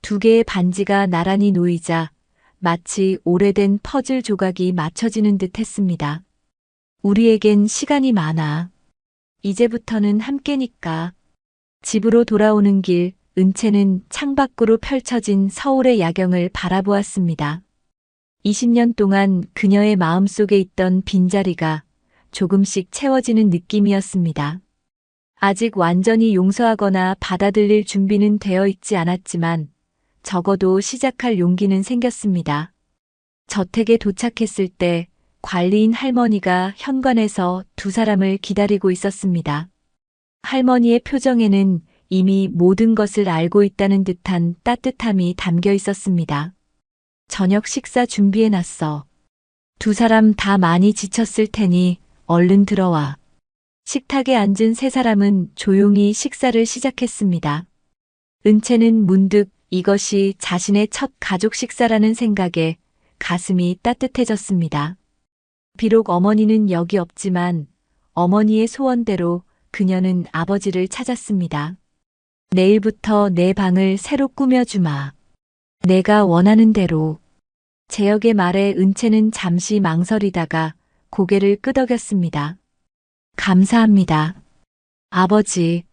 두 개의 반지가 나란히 놓이자 마치 오래된 퍼즐 조각이 맞춰지는 듯 했습니다. 우리에겐 시간이 많아. 이제부터는 함께니까. 집으로 돌아오는 길, 은채는 창밖으로 펼쳐진 서울의 야경을 바라보았습니다. 20년 동안 그녀의 마음속에 있던 빈자리가 조금씩 채워지는 느낌이었습니다. 아직 완전히 용서하거나 받아들일 준비는 되어 있지 않았지만 적어도 시작할 용기는 생겼습니다. 저택에 도착했을 때 관리인 할머니가 현관에서 두 사람을 기다리고 있었습니다. 할머니의 표정에는 이미 모든 것을 알고 있다는 듯한 따뜻함이 담겨 있었습니다. 저녁 식사 준비해놨어. 두 사람 다 많이 지쳤을 테니 얼른 들어와. 식탁에 앉은 세 사람은 조용히 식사를 시작했습니다. 은채는 문득 이것이 자신의 첫 가족 식사라는 생각에 가슴이 따뜻해졌습니다. 비록 어머니는 여기 없지만 어머니의 소원대로 그녀는 아버지를 찾았습니다. 내일부터 내 방을 새로 꾸며주마. 내가 원하는 대로. 재혁의 말에 은채는 잠시 망설이다가 고개를 끄덕였습니다. 감사합니다. 아버지.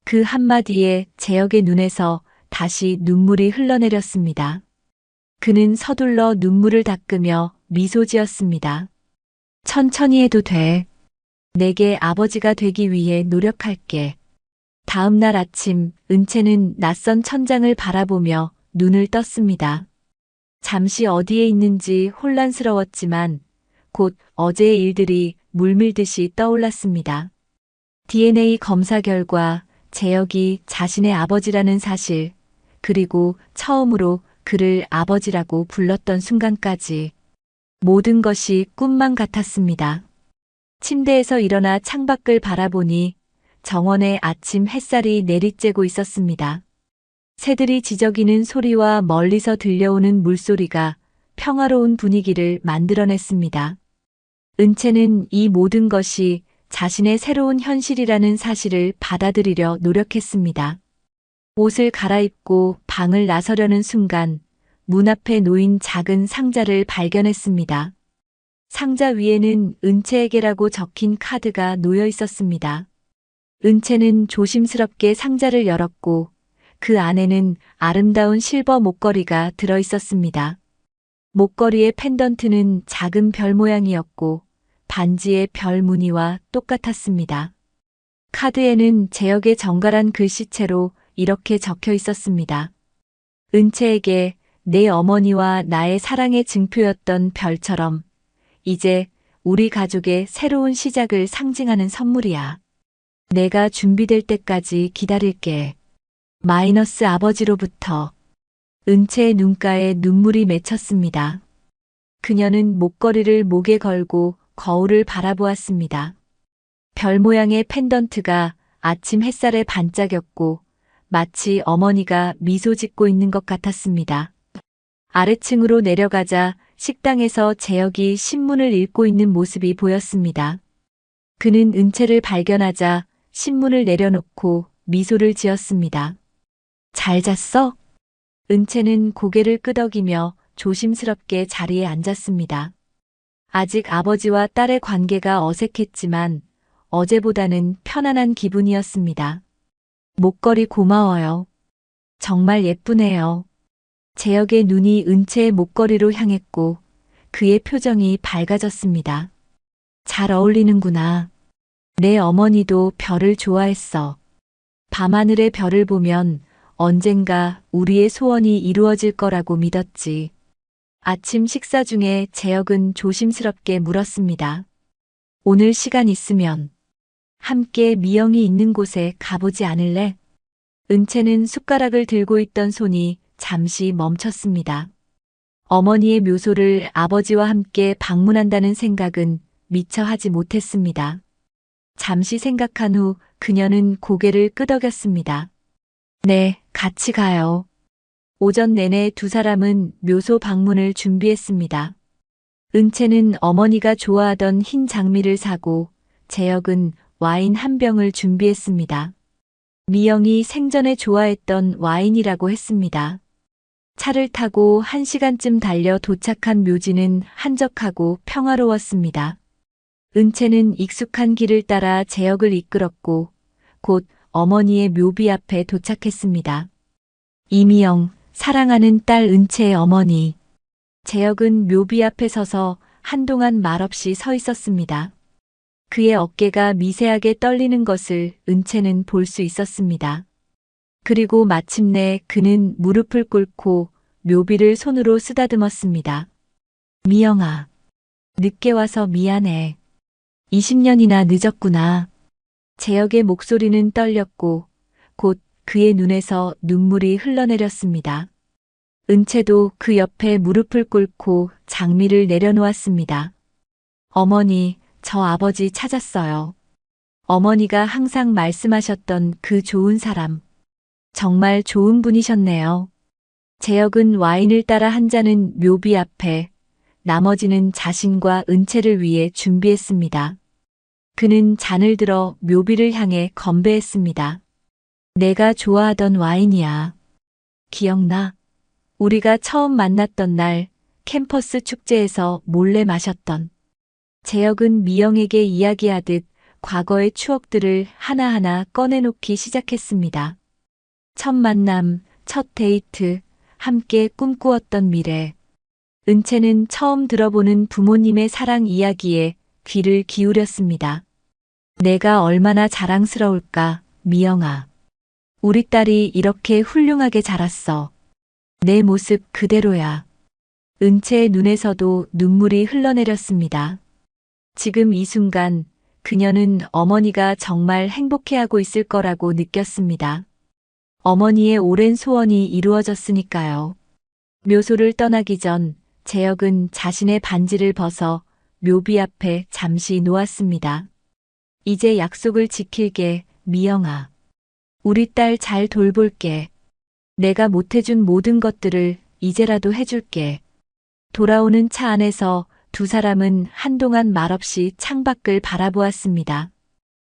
그 한마디에 재혁의 눈에서 다시 눈물이 흘러내렸습니다. 그는 서둘러 눈물을 닦으며 미소 지었습니다. 천천히 해도 돼. 내게 아버지가 되기 위해 노력할게. 다음 날 아침, 은채는 낯선 천장을 바라보며 눈을 떴습니다. 잠시 어디에 있는지 혼란스러웠지만 곧 어제의 일들이 물밀듯이 떠올랐습니다. DNA 검사 결과 재혁이 자신의 아버지라는 사실, 그리고 처음으로 그를 아버지라고 불렀던 순간까지 모든 것이 꿈만 같았습니다. 침대에서 일어나 창밖을 바라보니 정원에 아침 햇살이 내리쬐고 있었습니다. 새들이 지저귀는 소리와 멀리서 들려오는 물소리가 평화로운 분위기를 만들어냈습니다. 은채는 이 모든 것이 자신의 새로운 현실이라는 사실을 받아들이려 노력했습니다. 옷을 갈아입고 방을 나서려는 순간 문 앞에 놓인 작은 상자를 발견했습니다. 상자 위에는 은채에게라고 적힌 카드가 놓여 있었습니다. 은채는 조심스럽게 상자를 열었고 그 안에는 아름다운 실버 목걸이가 들어 있었습니다. 목걸이의 펜던트는 작은 별 모양이었고 반지의 별 무늬와 똑같았습니다. 카드에는 재혁의 정갈한 글씨체로 이렇게 적혀 있었습니다. 은채에게 내 어머니와 나의 사랑의 증표였던 별처럼 이제 우리 가족의 새로운 시작을 상징하는 선물이야. 내가 준비될 때까지 기다릴게. 마이너스 아버지로부터. 은채의 눈가에 눈물이 맺혔습니다. 그녀는 목걸이를 목에 걸고 거울을 바라보았습니다. 별 모양의 펜던트가 아침 햇살에 반짝였고 마치 어머니가 미소 짓고 있는 것 같았습니다. 아래층으로 내려가자 식당에서 재혁이 신문을 읽고 있는 모습이 보였습니다. 그는 은채를 발견하자 신문을 내려놓고 미소를 지었습니다. 잘 잤어? 은채는 고개를 끄덕이며 조심스럽게 자리에 앉았습니다. 아직 아버지와 딸의 관계가 어색했지만 어제보다는 편안한 기분이었습니다. 목걸이 고마워요. 정말 예쁘네요. 재혁의 눈이 은채의 목걸이로 향했고 그의 표정이 밝아졌습니다. 잘 어울리는구나. 내 어머니도 별을 좋아했어. 밤하늘의 별을 보면 언젠가 우리의 소원이 이루어질 거라고 믿었지. 아침 식사 중에 재혁은 조심스럽게 물었습니다. 오늘 시간 있으면 함께 미영이 있는 곳에 가보지 않을래? 은채는 숟가락을 들고 있던 손이 잠시 멈췄습니다. 어머니의 묘소를 아버지와 함께 방문한다는 생각은 미처 하지 못했습니다. 잠시 생각한 후 그녀는 고개를 끄덕였습니다. 네, 같이 가요. 오전 내내 두 사람은 묘소 방문을 준비했습니다. 은채는 어머니가 좋아하던 흰 장미를 사고 재혁은 와인 한 병을 준비했습니다. 미영이 생전에 좋아했던 와인이라고 했습니다. 차를 타고 1시간쯤 달려 도착한 묘지는 한적하고 평화로웠습니다. 은채는 익숙한 길을 따라 재혁을 이끌었고 곧 어머니의 묘비 앞에 도착했습니다. 이미영, 사랑하는 딸 은채의 어머니. 재혁은 묘비 앞에 서서 한동안 말없이 서 있었습니다. 그의 어깨가 미세하게 떨리는 것을 은채는 볼 수 있었습니다. 그리고 마침내 그는 무릎을 꿇고 묘비를 손으로 쓰다듬었습니다. 미영아, 늦게 와서 미안해. 20년이나 늦었구나. 재혁의 목소리는 떨렸고 곧 그의 눈에서 눈물이 흘러내렸습니다. 은채도 그 옆에 무릎을 꿇고 장미를 내려놓았습니다. 어머니, 저 아버지 찾았어요. 어머니가 항상 말씀하셨던 그 좋은 사람. 정말 좋은 분이셨네요. 재혁은 와인을 따라 한 잔은 묘비 앞에, 나머지는 자신과 은채를 위해 준비했습니다. 그는 잔을 들어 묘비를 향해 건배했습니다. 내가 좋아하던 와인이야. 기억나? 우리가 처음 만났던 날 캠퍼스 축제에서 몰래 마셨던. 재혁은 미영에게 이야기하듯 과거의 추억들을 하나하나 꺼내놓기 시작했습니다. 첫 만남, 첫 데이트, 함께 꿈꾸었던 미래. 은채는 처음 들어보는 부모님의 사랑 이야기에 귀를 기울였습니다. 내가 얼마나 자랑스러울까, 미영아. 우리 딸이 이렇게 훌륭하게 자랐어. 내 모습 그대로야. 은채의 눈에서도 눈물이 흘러내렸습니다. 지금 이 순간 그녀는 어머니가 정말 행복해하고 있을 거라고 느꼈습니다. 어머니의 오랜 소원이 이루어졌으니까요. 묘소를 떠나기 전 재혁은 자신의 반지를 벗어 묘비 앞에 잠시 놓았습니다. 이제 약속을 지킬게, 미영아. 우리 딸 잘 돌볼게. 내가 못해준 모든 것들을 이제라도 해줄게. 돌아오는 차 안에서 두 사람은 한동안 말없이 창밖을 바라보았습니다.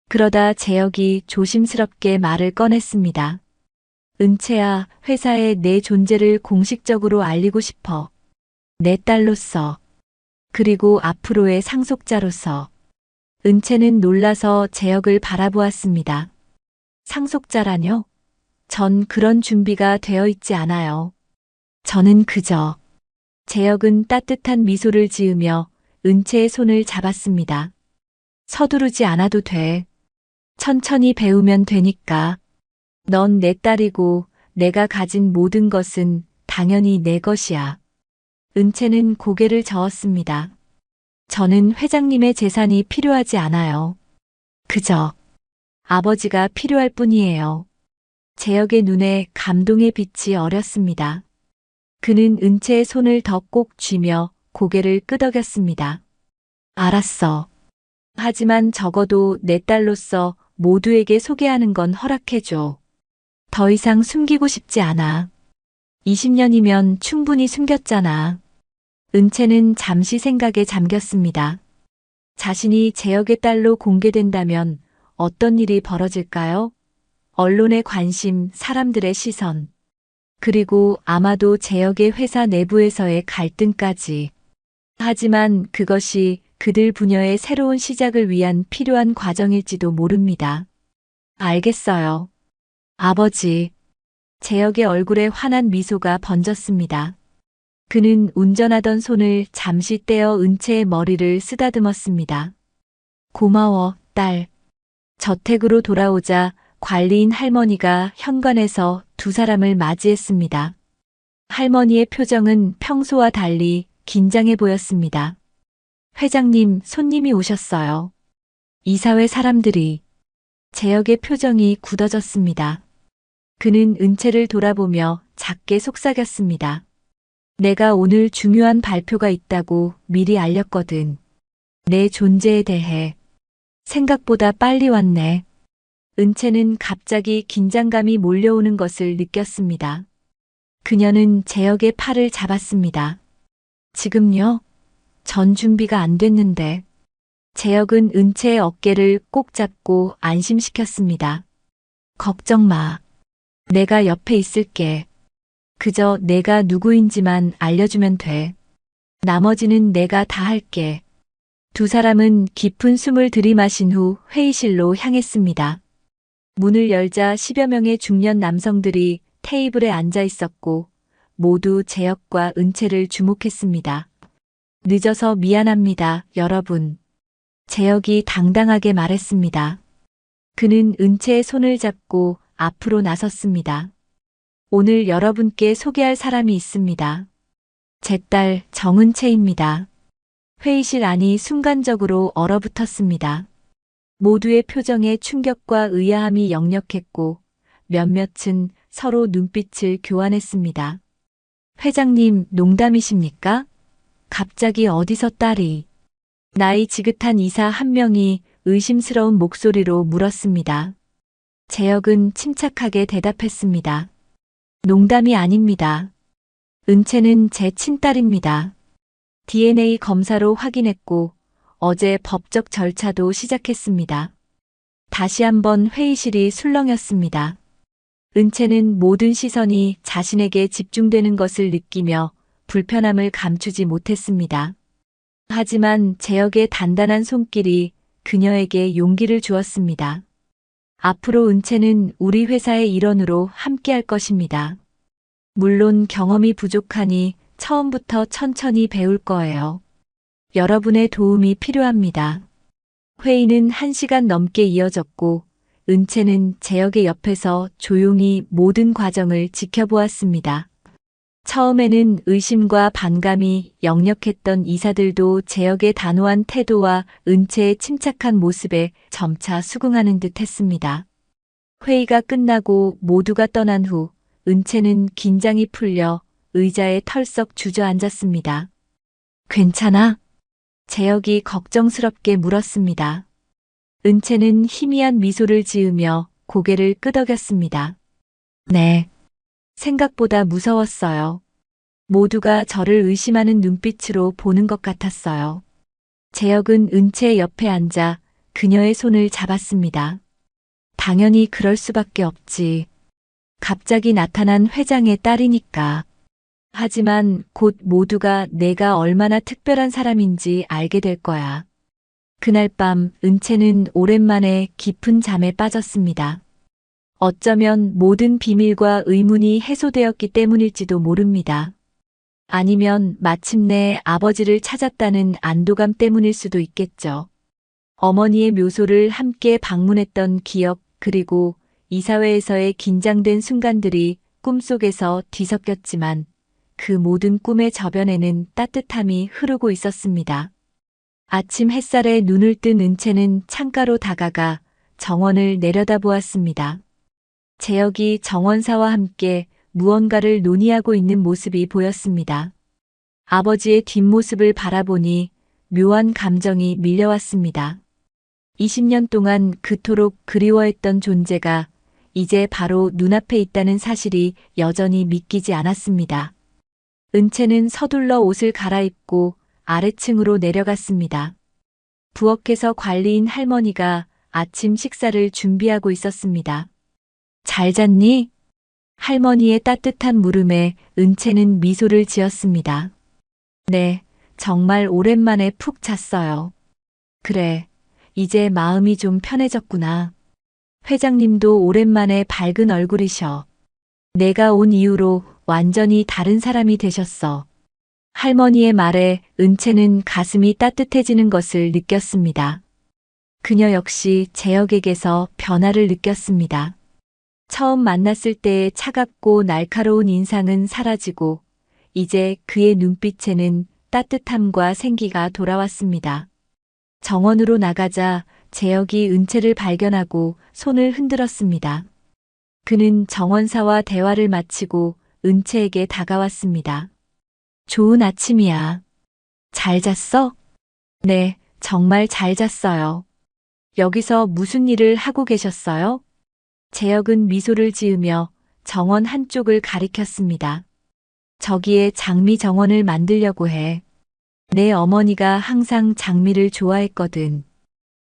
그러다 재혁이 조심스럽게 말을 꺼냈습니다. 은채야, 회사에 내 존재를 공식적으로 알리고 싶어. 내 딸로서. 그리고 앞으로의 상속자로서. 은채는 놀라서 재혁을 바라보았습니다. 상속자라뇨? 전 그런 준비가 되어 있지 않아요. 저는 그저. 재혁은 따뜻한 미소를 지으며 은채의 손을 잡았습니다. 서두르지 않아도 돼. 천천히 배우면 되니까. 넌 내 딸이고 내가 가진 모든 것은 당연히 내 것이야. 은채는 고개를 저었습니다. 저는 회장님의 재산이 필요하지 않아요. 그저 아버지가 필요할 뿐이에요. 재혁의 눈에 감동의 빛이 어렸습니다. 그는 은채의 손을 더 꼭 쥐며 고개를 끄덕였습니다. 알았어. 하지만 적어도 내 딸로서 모두에게 소개하는 건 허락해줘. 더 이상 숨기고 싶지 않아. 20년이면 충분히 숨겼잖아. 은채는 잠시 생각에 잠겼습니다. 자신이 재혁의 딸로 공개된다면 어떤 일이 벌어질까요? 언론의 관심, 사람들의 시선. 그리고 아마도 재혁의 회사 내부에서의 갈등까지. 하지만 그것이 그들 부녀의 새로운 시작을 위한 필요한 과정일지도 모릅니다. 알겠어요. 아버지. 재혁의 얼굴에 환한 미소가 번졌습니다. 그는 운전하던 손을 잠시 떼어 은채의 머리를 쓰다듬었습니다. 고마워, 딸. 저택으로 돌아오자 관리인 할머니가 현관에서 두 사람을 맞이했습니다. 할머니의 표정은 평소와 달리 긴장해 보였습니다. 회장님, 손님이 오셨어요. 이사회 사람들이. 재혁의 표정이 굳어졌습니다. 그는 은채를 돌아보며 작게 속삭였습니다. 내가 오늘 중요한 발표가 있다고 미리 알렸거든. 내 존재에 대해. 생각보다 빨리 왔네. 은채는 갑자기 긴장감이 몰려오는 것을 느꼈습니다. 그녀는 재혁의 팔을 잡았습니다. 지금요? 전 준비가 안 됐는데. 재혁은 은채의 어깨를 꼭 잡고 안심시켰습니다. 걱정 마. 내가 옆에 있을게. 그저 내가 누구인지만 알려주면 돼. 나머지는 내가 다 할게. 두 사람은 깊은 숨을 들이마신 후 회의실로 향했습니다. 문을 열자 10여 명의 중년 남성들이 테이블에 앉아 있었고 모두 재혁과 은채를 주목했습니다. 늦어서 미안합니다, 여러분. 재혁이 당당하게 말했습니다. 그는 은채의 손을 잡고 앞으로 나섰습니다. 오늘 여러분께 소개할 사람이 있습니다. 제 딸 정은채입니다. 회의실 안이 순간적으로 얼어붙었습니다. 모두의 표정에 충격과 의아함이 역력했고 몇몇은 서로 눈빛을 교환했습니다. 회장님, 농담이십니까? 갑자기 어디서 딸이? 나이 지긋한 이사 한 명이 의심스러운 목소리로 물었습니다. 재혁은 침착하게 대답했습니다. 농담이 아닙니다. 은채는 제 친딸입니다. DNA 검사로 확인했고 어제 법적 절차도 시작했습니다. 다시 한번 회의실이 술렁였습니다. 은채는 모든 시선이 자신에게 집중되는 것을 느끼며 불편함을 감추지 못했습니다. 하지만 재혁의 단단한 손길이 그녀에게 용기를 주었습니다. 앞으로 은채는 우리 회사의 일원으로 함께할 것입니다. 물론 경험이 부족하니 처음부터 천천히 배울 거예요. 여러분의 도움이 필요합니다. 회의는 1시간 넘게 이어졌고 은채는 재혁의 옆에서 조용히 모든 과정을 지켜보았습니다. 처음에는 의심과 반감이 역력했던 이사들도 재혁의 단호한 태도와 은채의 침착한 모습에 점차 수긍하는 듯 했습니다. 회의가 끝나고 모두가 떠난 후 은채는 긴장이 풀려 의자에 털썩 주저앉았습니다. 괜찮아? 재혁이 걱정스럽게 물었습니다. 은채는 희미한 미소를 지으며 고개를 끄덕였습니다. 네. 생각보다 무서웠어요. 모두가 저를 의심하는 눈빛으로 보는 것 같았어요. 재혁은 은채의 옆에 앉아 그녀의 손을 잡았습니다. 당연히 그럴 수밖에 없지. 갑자기 나타난 회장의 딸이니까. 하지만 곧 모두가 내가 얼마나 특별한 사람인지 알게 될 거야. 그날 밤 은채는 오랜만에 깊은 잠에 빠졌습니다. 어쩌면 모든 비밀과 의문이 해소되었기 때문일지도 모릅니다. 아니면 마침내 아버지를 찾았다는 안도감 때문일 수도 있겠죠. 어머니의 묘소를 함께 방문했던 기억 그리고 이사회에서의 긴장된 순간들이 꿈속에서 뒤섞였지만 그 모든 꿈의 저변에는 따뜻함이 흐르고 있었습니다. 아침 햇살에 눈을 뜬 은채는 창가로 다가가 정원을 내려다보았습니다. 재혁이 정원사와 함께 무언가를 논의하고 있는 모습이 보였습니다. 아버지의 뒷모습을 바라보니 묘한 감정이 밀려왔습니다. 20년 동안 그토록 그리워했던 존재가 이제 바로 눈앞에 있다는 사실이 여전히 믿기지 않았습니다. 은채는 서둘러 옷을 갈아입고 아래층으로 내려갔습니다. 부엌에서 관리인 할머니가 아침 식사를 준비하고 있었습니다. 잘 잤니? 할머니의 따뜻한 물음에 은채는 미소를 지었습니다. 네, 정말 오랜만에 푹 잤어요. 그래, 이제 마음이 좀 편해졌구나. 회장님도 오랜만에 밝은 얼굴이셔. 내가 온 이후로 완전히 다른 사람이 되셨어. 할머니의 말에 은채는 가슴이 따뜻해지는 것을 느꼈습니다. 그녀 역시 재혁에게서 변화를 느꼈습니다. 처음 만났을 때의 차갑고 날카로운 인상은 사라지고 이제 그의 눈빛에는 따뜻함과 생기가 돌아왔습니다. 정원으로 나가자 재혁이 은채를 발견하고 손을 흔들었습니다. 그는 정원사와 대화를 마치고 은채에게 다가왔습니다. 좋은 아침이야. 잘 잤어? 네, 정말 잘 잤어요. 여기서 무슨 일을 하고 계셨어요? 재혁은 미소를 지으며 정원 한쪽을 가리켰습니다. 저기에 장미 정원을 만들려고 해. 내 어머니가 항상 장미를 좋아했거든.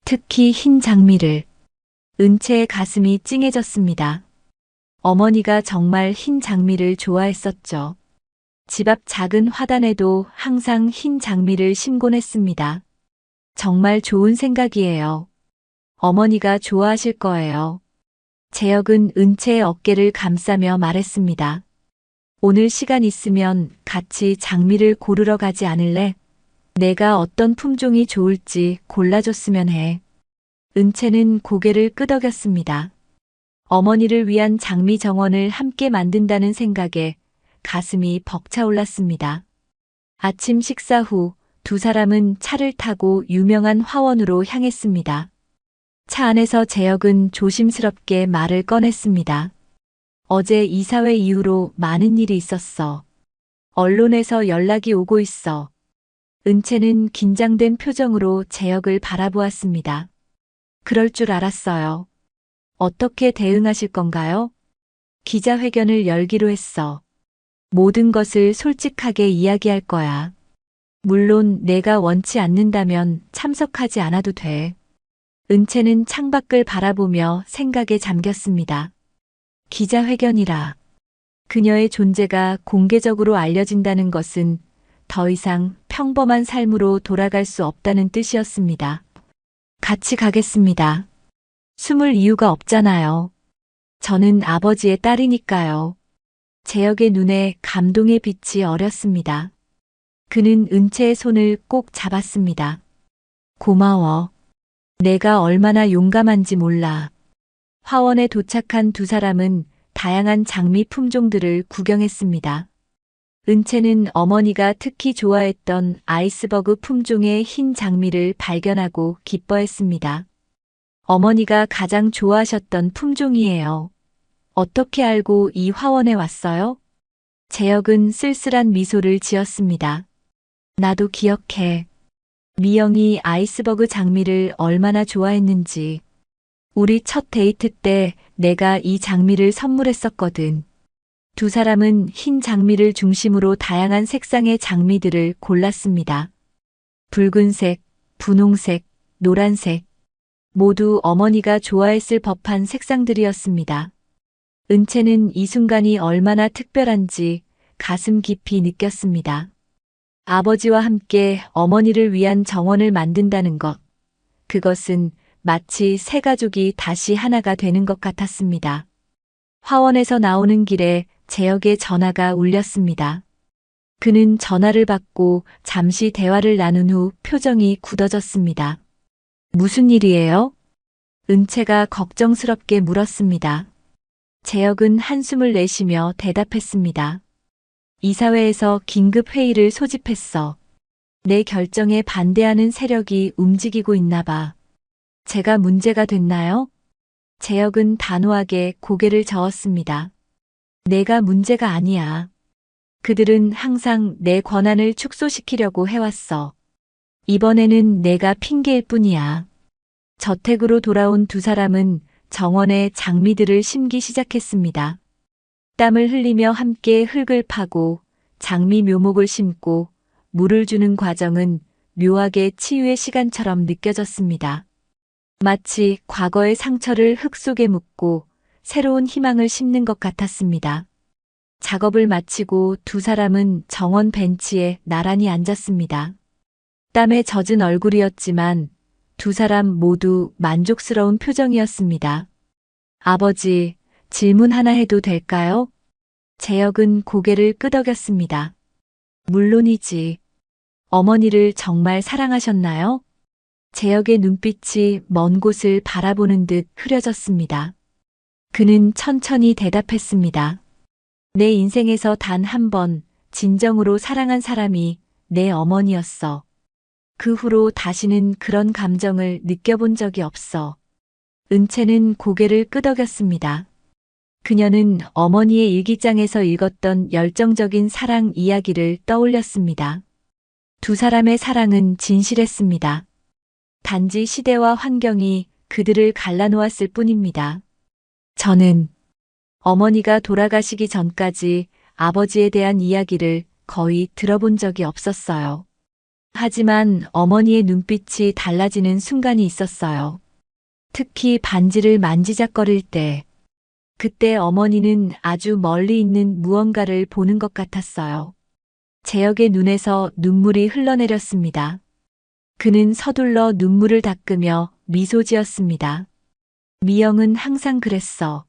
특히 흰 장미를. 은채의 가슴이 찡해졌습니다. 어머니가 정말 흰 장미를 좋아했었죠. 집 앞 작은 화단에도 항상 흰 장미를 심곤 했습니다. 정말 좋은 생각이에요. 어머니가 좋아하실 거예요. 재혁은 은채의 어깨를 감싸며 말했습니다. 오늘 시간 있으면 같이 장미를 고르러 가지 않을래? 내가 어떤 품종이 좋을지 골라줬으면 해. 은채는 고개를 끄덕였습니다. 어머니를 위한 장미 정원을 함께 만든다는 생각에 가슴이 벅차올랐습니다. 아침 식사 후 두 사람은 차를 타고 유명한 화원으로 향했습니다. 차 안에서 재혁은 조심스럽게 말을 꺼냈습니다. 어제 이사회 이후로 많은 일이 있었어. 언론에서 연락이 오고 있어. 은채는 긴장된 표정으로 재혁을 바라보았습니다. 그럴 줄 알았어요. 어떻게 대응하실 건가요? 기자회견을 열기로 했어. 모든 것을 솔직하게 이야기할 거야. 물론 내가 원치 않는다면 참석하지 않아도 돼. 은채는 창밖을 바라보며 생각에 잠겼습니다. 기자회견이라. 그녀의 존재가 공개적으로 알려진다는 것은 더 이상 평범한 삶으로 돌아갈 수 없다는 뜻이었습니다. 같이 가겠습니다. 숨을 이유가 없잖아요. 저는 아버지의 딸이니까요. 재혁의 눈에 감동의 빛이 어렸습니다. 그는 은채의 손을 꼭 잡았습니다. 고마워. 내가 얼마나 용감한지 몰라. 화원에 도착한 두 사람은 다양한 장미 품종들을 구경했습니다. 은채는 어머니가 특히 좋아했던 아이스버그 품종의 흰 장미를 발견하고 기뻐했습니다. 어머니가 가장 좋아하셨던 품종이에요. 어떻게 알고 이 화원에 왔어요? 재혁은 쓸쓸한 미소를 지었습니다. 나도 기억해. 미영이 아이스버그 장미를 얼마나 좋아했는지. 우리 첫 데이트 때 내가 이 장미를 선물했었거든. 두 사람은 흰 장미를 중심으로 다양한 색상의 장미들을 골랐습니다. 붉은색, 분홍색, 노란색. 모두 어머니가 좋아했을 법한 색상들이었습니다. 은채는 이 순간이 얼마나 특별한지 가슴 깊이 느꼈습니다. 아버지와 함께 어머니를 위한 정원을 만든다는 것. 그것은 마치 세 가족이 다시 하나가 되는 것 같았습니다. 화원에서 나오는 길에 재혁의 전화가 울렸습니다. 그는 전화를 받고 잠시 대화를 나눈 후 표정이 굳어졌습니다. 무슨 일이에요? 은채가 걱정스럽게 물었습니다. 재혁은 한숨을 내쉬며 대답했습니다. 이사회에서 긴급 회의를 소집했어. 내 결정에 반대하는 세력이 움직이고 있나 봐. 제가 문제가 됐나요? 재혁은 단호하게 고개를 저었습니다. 내가 문제가 아니야. 그들은 항상 내 권한을 축소시키려고 해왔어. 이번에는 내가 핑계일 뿐이야. 저택으로 돌아온 두 사람은 정원에 장미들을 심기 시작했습니다. 땀을 흘리며 함께 흙을 파고 장미 묘목을 심고 물을 주는 과정은 묘하게 치유의 시간처럼 느껴졌습니다. 마치 과거의 상처를 흙 속에 묻고 새로운 희망을 심는 것 같았습니다. 작업을 마치고 두 사람은 정원 벤치에 나란히 앉았습니다. 땀에 젖은 얼굴이었지만 두 사람 모두 만족스러운 표정이었습니다. 아버지, 질문 하나 해도 될까요? 재혁은 고개를 끄덕였습니다. 물론이지. 어머니를 정말 사랑하셨나요? 재혁의 눈빛이 먼 곳을 바라보는 듯 흐려졌습니다. 그는 천천히 대답했습니다. 내 인생에서 단 한 번 진정으로 사랑한 사람이 내 어머니였어. 그 후로 다시는 그런 감정을 느껴본 적이 없어. 은채는 고개를 끄덕였습니다. 그녀는 어머니의 일기장에서 읽었던 열정적인 사랑 이야기를 떠올렸습니다. 두 사람의 사랑은 진실했습니다. 단지 시대와 환경이 그들을 갈라놓았을 뿐입니다. 저는 어머니가 돌아가시기 전까지 아버지에 대한 이야기를 거의 들어본 적이 없었어요. 하지만 어머니의 눈빛이 달라지는 순간이 있었어요. 특히 반지를 만지작거릴 때, 그때 어머니는 아주 멀리 있는 무언가를 보는 것 같았어요. 재혁의 눈에서 눈물이 흘러내렸습니다. 그는 서둘러 눈물을 닦으며 미소 지었습니다. 미영은 항상 그랬어.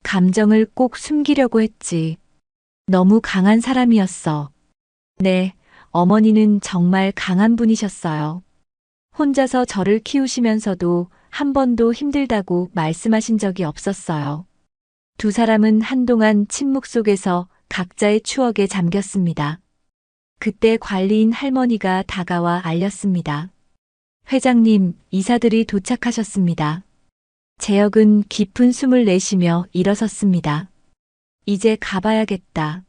감정을 꼭 숨기려고 했지. 너무 강한 사람이었어. 네, 어머니는 정말 강한 분이셨어요. 혼자서 저를 키우시면서도 한 번도 힘들다고 말씀하신 적이 없었어요. 두 사람은 한동안 침묵 속에서 각자의 추억에 잠겼습니다. 그때 관리인 할머니가 다가와 알렸습니다. 회장님, 이사들이 도착하셨습니다. 재혁은 깊은 숨을 내쉬며 일어섰습니다. 이제 가봐야겠다.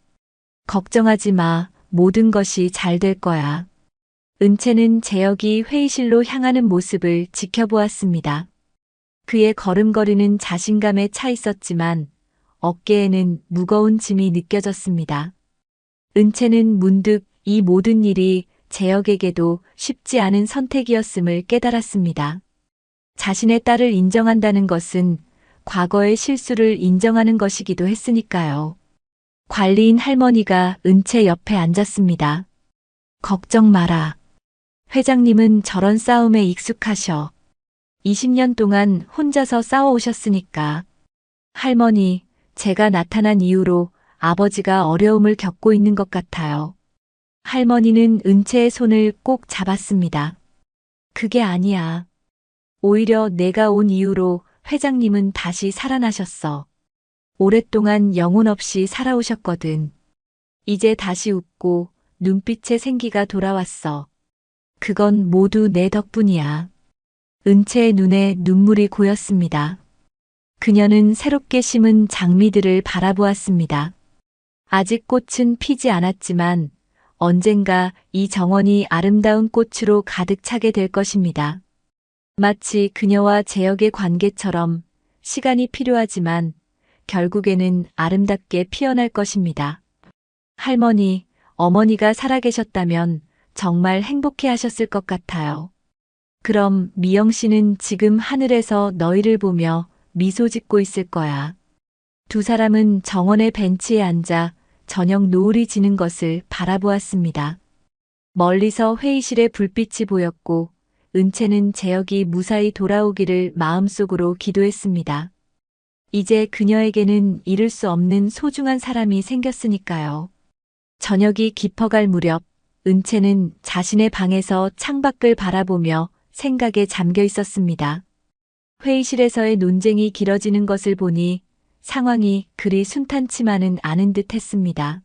걱정하지 마. 모든 것이 잘 될 거야. 은채는 재혁이 회의실로 향하는 모습을 지켜보았습니다. 그의 걸음걸이는 자신감에 차 있었지만 어깨에는 무거운 짐이 느껴졌습니다. 은채는 문득 이 모든 일이 재혁에게도 쉽지 않은 선택이었음을 깨달았습니다. 자신의 딸을 인정한다는 것은 과거의 실수를 인정하는 것이기도 했으니까요. 관리인 할머니가 은채 옆에 앉았습니다. 걱정 마라. 회장님은 저런 싸움에 익숙하셔. 20년 동안 혼자서 싸워오셨으니까. 할머니, 제가 나타난 이후로 아버지가 어려움을 겪고 있는 것 같아요. 할머니는 은채의 손을 꼭 잡았습니다. 그게 아니야. 오히려 내가 온 이후로 회장님은 다시 살아나셨어. 오랫동안 영혼 없이 살아오셨거든. 이제 다시 웃고 눈빛에 생기가 돌아왔어. 그건 모두 내 덕분이야. 은채의 눈에 눈물이 고였습니다. 그녀는 새롭게 심은 장미들을 바라보았습니다. 아직 꽃은 피지 않았지만 언젠가 이 정원이 아름다운 꽃으로 가득 차게 될 것입니다. 마치 그녀와 재혁의 관계처럼 시간이 필요하지만 결국에는 아름답게 피어날 것입니다. 할머니, 어머니가 살아계셨다면 정말 행복해 하셨을 것 같아요. 그럼 미영 씨는 지금 하늘에서 너희를 보며 미소 짓고 있을 거야. 두 사람은 정원의 벤치에 앉아 저녁 노을이 지는 것을 바라보았습니다. 멀리서 회의실에 불빛이 보였고 은채는 재혁이 무사히 돌아오기를 마음속으로 기도했습니다. 이제 그녀에게는 잃을 수 없는 소중한 사람이 생겼으니까요. 저녁이 깊어갈 무렵 은채는 자신의 방에서 창밖을 바라보며 생각에 잠겨 있었습니다. 회의실에서의 논쟁이 길어지는 것을 보니 상황이 그리 순탄치만은 않은 듯 했습니다.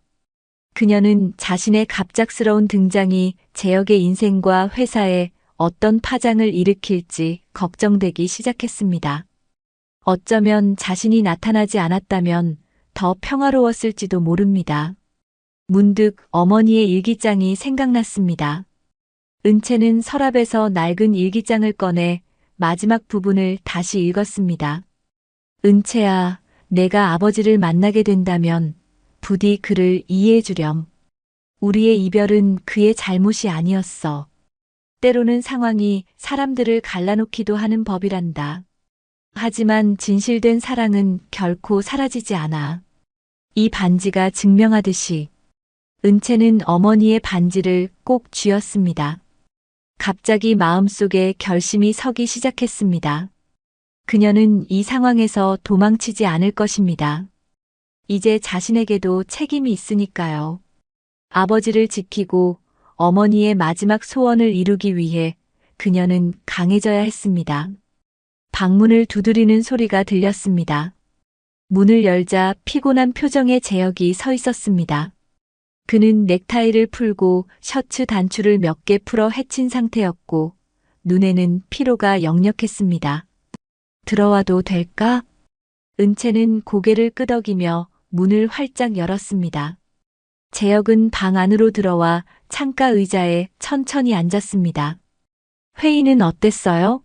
그녀는 자신의 갑작스러운 등장이 재혁의 인생과 회사에 어떤 파장을 일으킬지 걱정되기 시작했습니다. 어쩌면 자신이 나타나지 않았다면 더 평화로웠을지도 모릅니다. 문득 어머니의 일기장이 생각났습니다. 은채는 서랍에서 낡은 일기장을 꺼내 마지막 부분을 다시 읽었습니다. 은채야, 내가 아버지를 만나게 된다면 부디 그를 이해해 주렴. 우리의 이별은 그의 잘못이 아니었어. 때로는 상황이 사람들을 갈라놓기도 하는 법이란다. 하지만 진실된 사랑은 결코 사라지지 않아. 이 반지가 증명하듯이 은채는 어머니의 반지를 꼭 쥐었습니다. 갑자기 마음속에 결심이 서기 시작했습니다. 그녀는 이 상황에서 도망치지 않을 것입니다. 이제 자신에게도 책임이 있으니까요. 아버지를 지키고 어머니의 마지막 소원을 이루기 위해 그녀는 강해져야 했습니다. 방문을 두드리는 소리가 들렸습니다. 문을 열자 피곤한 표정의 재혁이 서 있었습니다. 그는 넥타이를 풀고 셔츠 단추를 몇 개 풀어 헤친 상태였고 눈에는 피로가 역력했습니다. 들어와도 될까? 은채는 고개를 끄덕이며 문을 활짝 열었습니다. 재혁은 방 안으로 들어와 창가 의자에 천천히 앉았습니다. 회의는 어땠어요?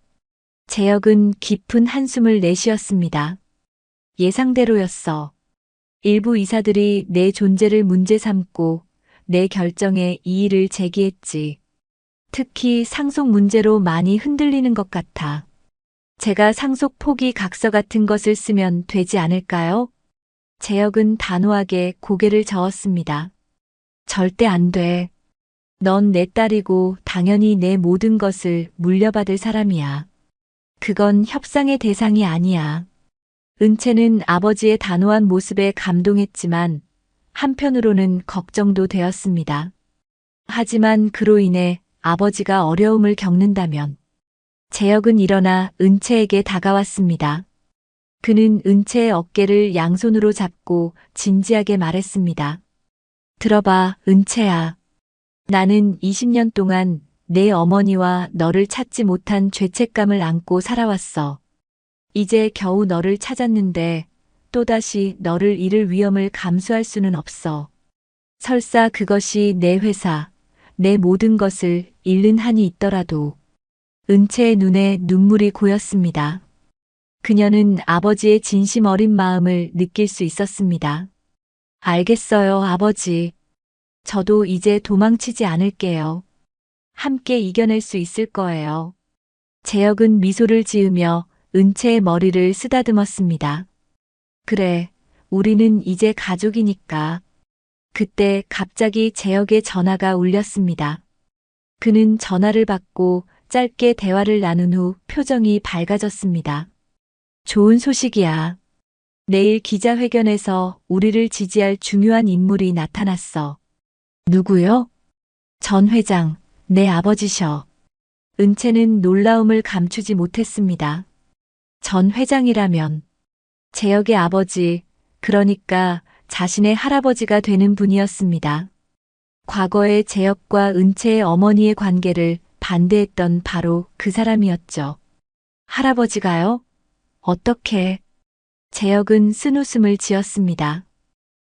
재혁은 깊은 한숨을 내쉬었습니다. 예상대로였어. 일부 이사들이 내 존재를 문제 삼고 내 결정에 이의를 제기했지. 특히 상속 문제로 많이 흔들리는 것 같아. 제가 상속 포기 각서 같은 것을 쓰면 되지 않을까요? 재혁은 단호하게 고개를 저었습니다. 절대 안 돼. 넌 내 딸이고 당연히 내 모든 것을 물려받을 사람이야. 그건 협상의 대상이 아니야. 은채는 아버지의 단호한 모습에 감동했지만 한편으로는 걱정도 되었습니다. 하지만 그로 인해 아버지가 어려움을 겪는다면 재혁은 일어나 은채에게 다가왔습니다. 그는 은채의 어깨를 양손으로 잡고 진지하게 말했습니다. 들어봐, 은채야. 나는 20년 동안 내 어머니와 너를 찾지 못한 죄책감을 안고 살아왔어. 이제 겨우 너를 찾았는데 또다시 너를 잃을 위험을 감수할 수는 없어. 설사 그것이 내 회사, 내 모든 것을 잃는 한이 있더라도. 은채의 눈에 눈물이 고였습니다. 그녀는 아버지의 진심 어린 마음을 느낄 수 있었습니다. 알겠어요, 아버지. 저도 이제 도망치지 않을게요. 함께 이겨낼 수 있을 거예요. 재혁은 미소를 지으며 은채의 머리를 쓰다듬었습니다. 그래, 우리는 이제 가족이니까. 그때 갑자기 재혁의 전화가 울렸습니다. 그는 전화를 받고 짧게 대화를 나눈 후 표정이 밝아졌습니다. 좋은 소식이야. 내일 기자회견에서 우리를 지지할 중요한 인물이 나타났어. 누구요? 전 회장, 내 아버지셔. 은채는 놀라움을 감추지 못했습니다. 전 회장이라면 재혁의 아버지, 그러니까 자신의 할아버지가 되는 분이었습니다. 과거의 재혁과 은채의 어머니의 관계를 반대했던 바로 그 사람이었죠. 할아버지가요? 어떻게? 재혁은 쓴웃음을 지었습니다.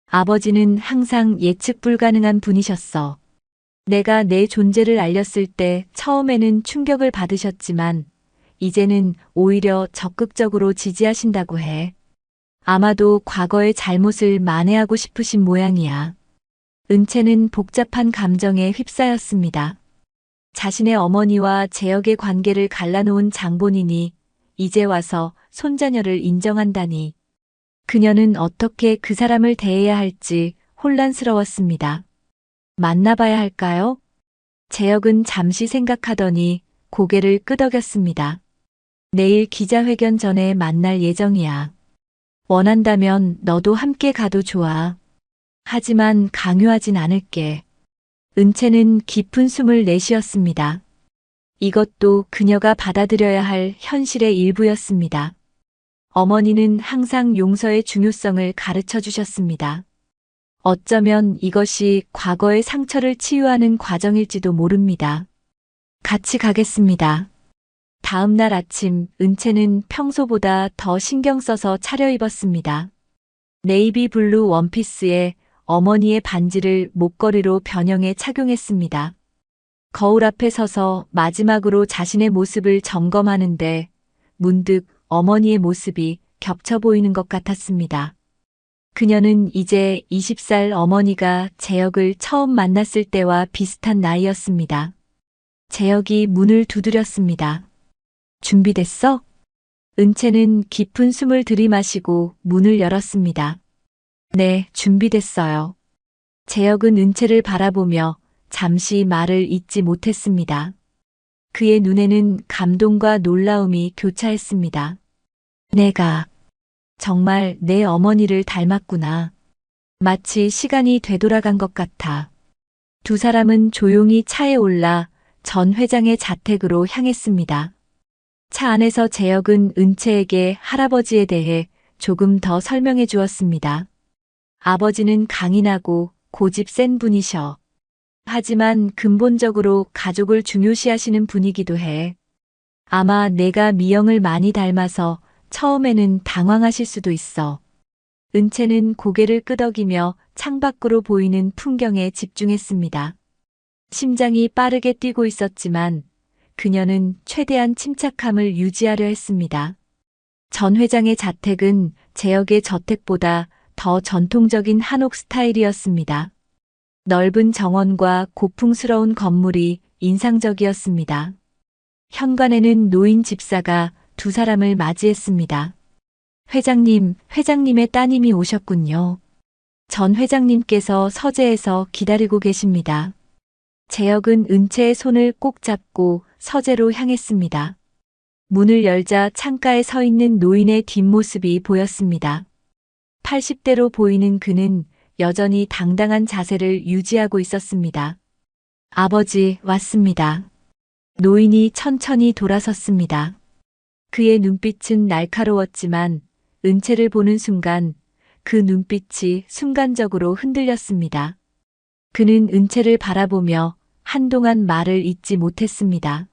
아버지는 항상 예측 불가능한 분이셨어. 내가 내 존재를 알렸을 때 처음에는 충격을 받으셨지만 이제는 오히려 적극적으로 지지하신다고 해. 아마도 과거의 잘못을 만회하고 싶으신 모양이야. 은채는 복잡한 감정에 휩싸였습니다. 자신의 어머니와 재혁의 관계를 갈라놓은 장본인이 이제 와서 손자녀를 인정한다니. 그녀는 어떻게 그 사람을 대해야 할지 혼란스러웠습니다. 만나봐야 할까요? 재혁은 잠시 생각하더니 고개를 끄덕였습니다. 내일 기자회견 전에 만날 예정이야. 원한다면 너도 함께 가도 좋아. 하지만 강요하진 않을게. 은채는 깊은 숨을 내쉬었습니다. 이것도 그녀가 받아들여야 할 현실의 일부였습니다. 어머니는 항상 용서의 중요성을 가르쳐 주셨습니다. 어쩌면 이것이 과거의 상처를 치유하는 과정일지도 모릅니다. 같이 가겠습니다. 다음 날 아침 은채는 평소보다 더 신경 써서 차려입었습니다. 네이비 블루 원피스에 어머니의 반지를 목걸이로 변형해 착용했습니다. 거울 앞에 서서 마지막으로 자신의 모습을 점검하는데 문득 어머니의 모습이 겹쳐 보이는 것 같았습니다. 그녀는 이제 20살 어머니가 재혁을 처음 만났을 때와 비슷한 나이였습니다. 재혁이 문을 두드렸습니다. 준비됐어? 은채는 깊은 숨을 들이마시고 문을 열었습니다. 네, 준비됐어요. 재혁은 은채를 바라보며 잠시 말을 잇지 못했습니다. 그의 눈에는 감동과 놀라움이 교차했습니다. 내가 정말 내 어머니를 닮았구나. 마치 시간이 되돌아간 것 같아. 두 사람은 조용히 차에 올라 전 회장의 자택으로 향했습니다. 차 안에서 재혁은 은채에게 할아버지에 대해 조금 더 설명해 주었습니다. 아버지는 강인하고 고집 센 분이셔. 하지만 근본적으로 가족을 중요시하시는 분이기도 해. 아마 내가 미영을 많이 닮아서 처음에는 당황하실 수도 있어. 은채는 고개를 끄덕이며 창밖으로 보이는 풍경에 집중했습니다. 심장이 빠르게 뛰고 있었지만 그녀는 최대한 침착함을 유지하려 했습니다. 전 회장의 자택은 제역의 저택보다 더 전통적인 한옥 스타일이었습니다. 넓은 정원과 고풍스러운 건물이 인상적이었습니다. 현관에는 노인 집사가 두 사람을 맞이했습니다. 회장님, 회장님의 따님이 오셨군요. 전 회장님께서 서재에서 기다리고 계십니다. 제역은 은채의 손을 꼭 잡고 서재로 향했습니다. 문을 열자 창가에 서 있는 노인의 뒷모습이 보였습니다. 80대로 보이는 그는 여전히 당당한 자세를 유지하고 있었습니다. 아버지, 왔습니다. 노인이 천천히 돌아섰습니다. 그의 눈빛은 날카로웠지만 은채를 보는 순간 그 눈빛이 순간적으로 흔들렸습니다. 그는 은채를 바라보며 한동안 말을 잇지 못했습니다.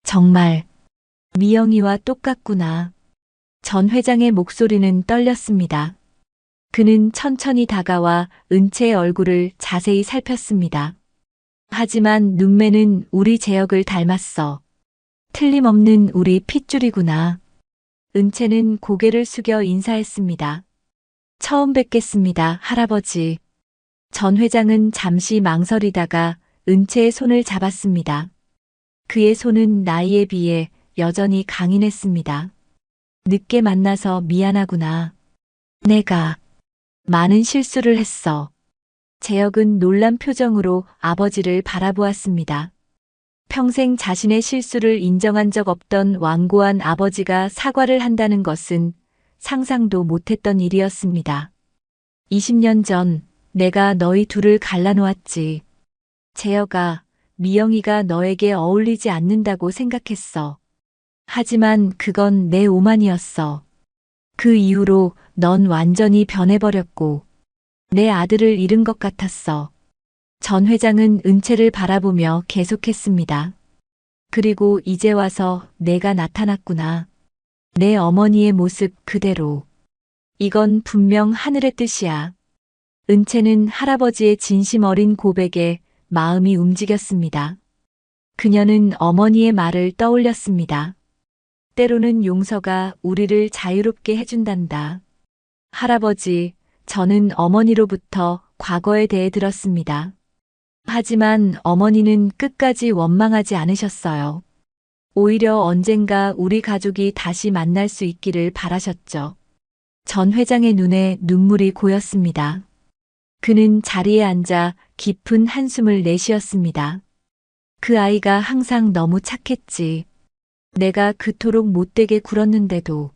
정말 미영이와 똑같구나. 전 회장의 목소리는 떨렸습니다. 그는 천천히 다가와 은채의 얼굴을 자세히 살폈습니다. 하지만 눈매는 우리 제역을 닮았어. 틀림없는 우리 핏줄이구나. 은채는 고개를 숙여 인사했습니다. 처음 뵙겠습니다, 할아버지. 전 회장은 잠시 망설이다가 은채의 손을 잡았습니다. 그의 손은 나이에 비해 여전히 강인했습니다. 늦게 만나서 미안하구나. 내가 많은 실수를 했어. 제역은 놀란 표정으로 아버지를 바라보았습니다. 평생 자신의 실수를 인정한 적 없던 완고한 아버지가 사과를 한다는 것은 상상도 못했던 일이었습니다. 20년 전 내가 너희 둘을 갈라놓았지. 제역아, 미영이가 너에게 어울리지 않는다고 생각했어. 하지만 그건 내 오만이었어. 그 이후로 넌 완전히 변해버렸고 내 아들을 잃은 것 같았어. 전 회장은 은채를 바라보며 계속했습니다. 그리고 이제 와서 내가 나타났구나. 내 어머니의 모습 그대로. 이건 분명 하늘의 뜻이야. 은채는 할아버지의 진심 어린 고백에 마음이 움직였습니다. 그녀는 어머니의 말을 떠올렸습니다. 때로는 용서가 우리를 자유롭게 해준단다. 할아버지, 저는 어머니로부터 과거에 대해 들었습니다. 하지만 어머니는 끝까지 원망하지 않으셨어요. 오히려 언젠가 우리 가족이 다시 만날 수 있기를 바라셨죠. 전 회장의 눈에 눈물이 고였습니다. 그는 자리에 앉아 깊은 한숨을 내쉬었습니다. 그 아이가 항상 너무 착했지. 내가 그토록 못되게 굴었는데도.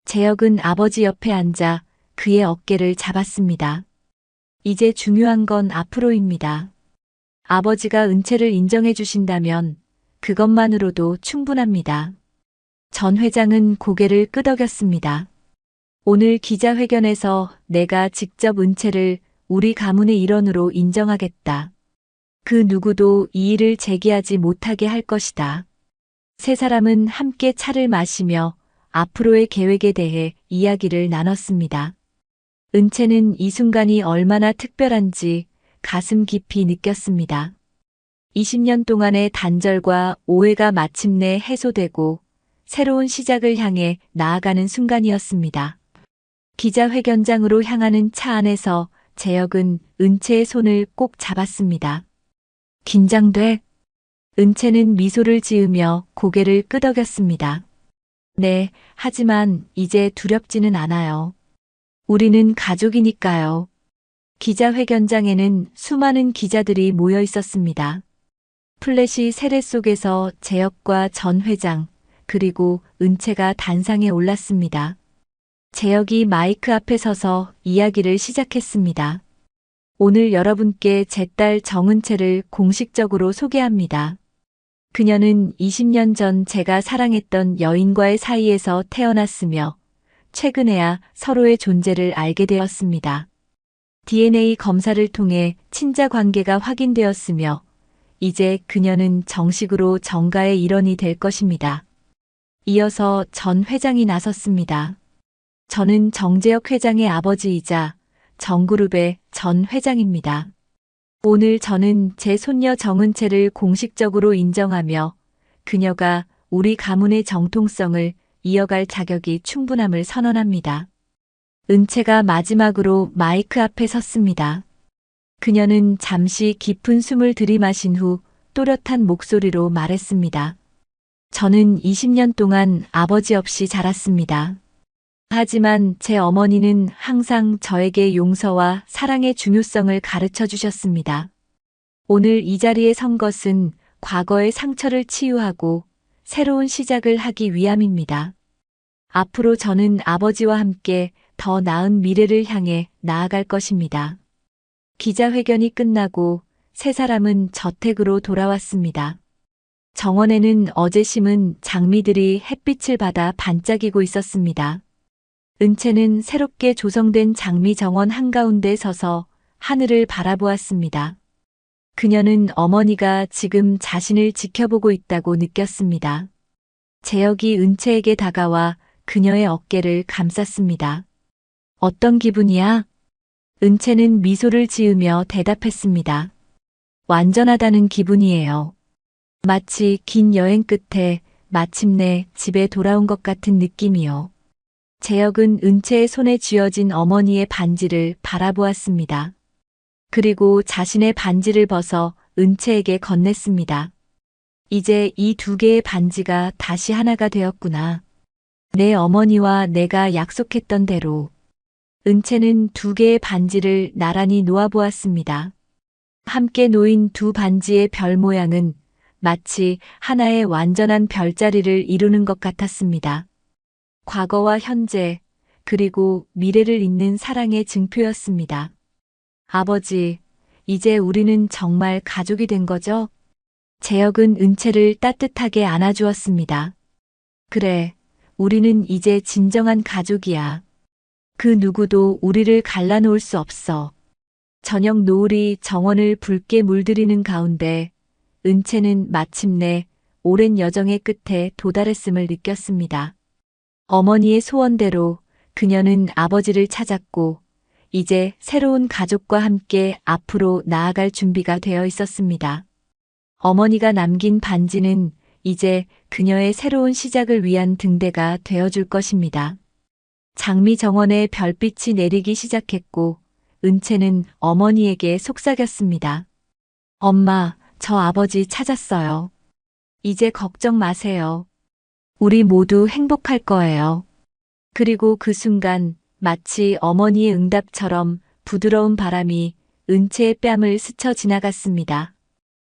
제역은 아버지 옆에 앉아 그의 어깨를 잡았습니다. 이제 중요한 건 앞으로입니다. 아버지가 은채를 인정해 주신다면 그것만으로도 충분합니다. 전 회장은 고개를 끄덕였습니다. 오늘 기자회견에서 내가 직접 은채를 우리 가문의 일원으로 인정하겠다. 그 누구도 이 일을 제기하지 못하게 할 것이다. 세 사람은 함께 차를 마시며 앞으로의 계획에 대해 이야기를 나눴습니다. 은채는 이 순간이 얼마나 특별한지 가슴 깊이 느꼈습니다. 20년 동안의 단절과 오해가 마침내 해소되고 새로운 시작을 향해 나아가는 순간이었습니다. 기자회견장으로 향하는 차 안에서 제역은 은채의 손을 꼭 잡았습니다. 긴장돼? 은채는 미소를 지으며 고개를 끄덕였습니다. 네, 하지만 이제 두렵지는 않아요. 우리는 가족이니까요. 기자회견장에는 수많은 기자들이 모여 있었습니다. 플래시 세례 속에서 제역과 전 회장, 그리고 은채가 단상에 올랐습니다. 제역이 마이크 앞에 서서 이야기를 시작했습니다. 오늘 여러분께 제 딸 정은채를 공식적으로 소개합니다. 그녀는 20년 전 제가 사랑했던 여인과의 사이에서 태어났으며 최근에야 서로의 존재를 알게 되었습니다. DNA 검사를 통해 친자 관계가 확인되었으며 이제 그녀는 정식으로 정가의 일원이 될 것입니다. 이어서 전 회장이 나섰습니다. 저는 정재혁 회장의 아버지이자 정그룹의 전 회장입니다. 오늘 저는 제 손녀 정은채를 공식적으로 인정하며 그녀가 우리 가문의 정통성을 이어갈 자격이 충분함을 선언합니다. 은채가 마지막으로 마이크 앞에 섰습니다. 그녀는 잠시 깊은 숨을 들이마신 후 또렷한 목소리로 말했습니다. 저는 20년 동안 아버지 없이 자랐습니다. 하지만 제 어머니는 항상 저에게 용서와 사랑의 중요성을 가르쳐 주셨습니다. 오늘 이 자리에 선 것은 과거의 상처를 치유하고 새로운 시작을 하기 위함입니다. 앞으로 저는 아버지와 함께 더 나은 미래를 향해 나아갈 것입니다. 기자회견이 끝나고 세 사람은 저택으로 돌아왔습니다. 정원에는 어제 심은 장미들이 햇빛을 받아 반짝이고 있었습니다. 은채는 새롭게 조성된 장미 정원 한가운데 서서 하늘을 바라보았습니다. 그녀는 어머니가 지금 자신을 지켜보고 있다고 느꼈습니다. 재혁이 은채에게 다가와 그녀의 어깨를 감쌌습니다. 어떤 기분이야? 은채는 미소를 지으며 대답했습니다. 완전하다는 기분이에요. 마치 긴 여행 끝에 마침내 집에 돌아온 것 같은 느낌이요. 재혁은 은채의 손에 쥐어진 어머니의 반지를 바라보았습니다. 그리고 자신의 반지를 벗어 은채에게 건넸습니다. 이제 이 두 개의 반지가 다시 하나가 되었구나. 내 어머니와 내가 약속했던 대로. 은채는 두 개의 반지를 나란히 놓아보았습니다. 함께 놓인 두 반지의 별 모양은 마치 하나의 완전한 별자리를 이루는 것 같았습니다. 과거와 현재, 그리고 미래를 잇는 사랑의 증표였습니다. 아버지, 이제 우리는 정말 가족이 된 거죠? 재혁은 은채를 따뜻하게 안아주었습니다. 그래, 우리는 이제 진정한 가족이야. 그 누구도 우리를 갈라놓을 수 없어. 저녁 노을이 정원을 붉게 물들이는 가운데 은채는 마침내 오랜 여정의 끝에 도달했음을 느꼈습니다. 어머니의 소원대로 그녀는 아버지를 찾았고 이제 새로운 가족과 함께 앞으로 나아갈 준비가 되어 있었습니다. 어머니가 남긴 반지는 이제 그녀의 새로운 시작을 위한 등대가 되어줄 것입니다. 장미 정원에 별빛이 내리기 시작했고 은채는 어머니에게 속삭였습니다. 엄마, 저 아버지 찾았어요. 이제 걱정 마세요. 우리 모두 행복할 거예요. 그리고 그 순간 마치 어머니의 응답처럼 부드러운 바람이 은채의 뺨을 스쳐 지나갔습니다.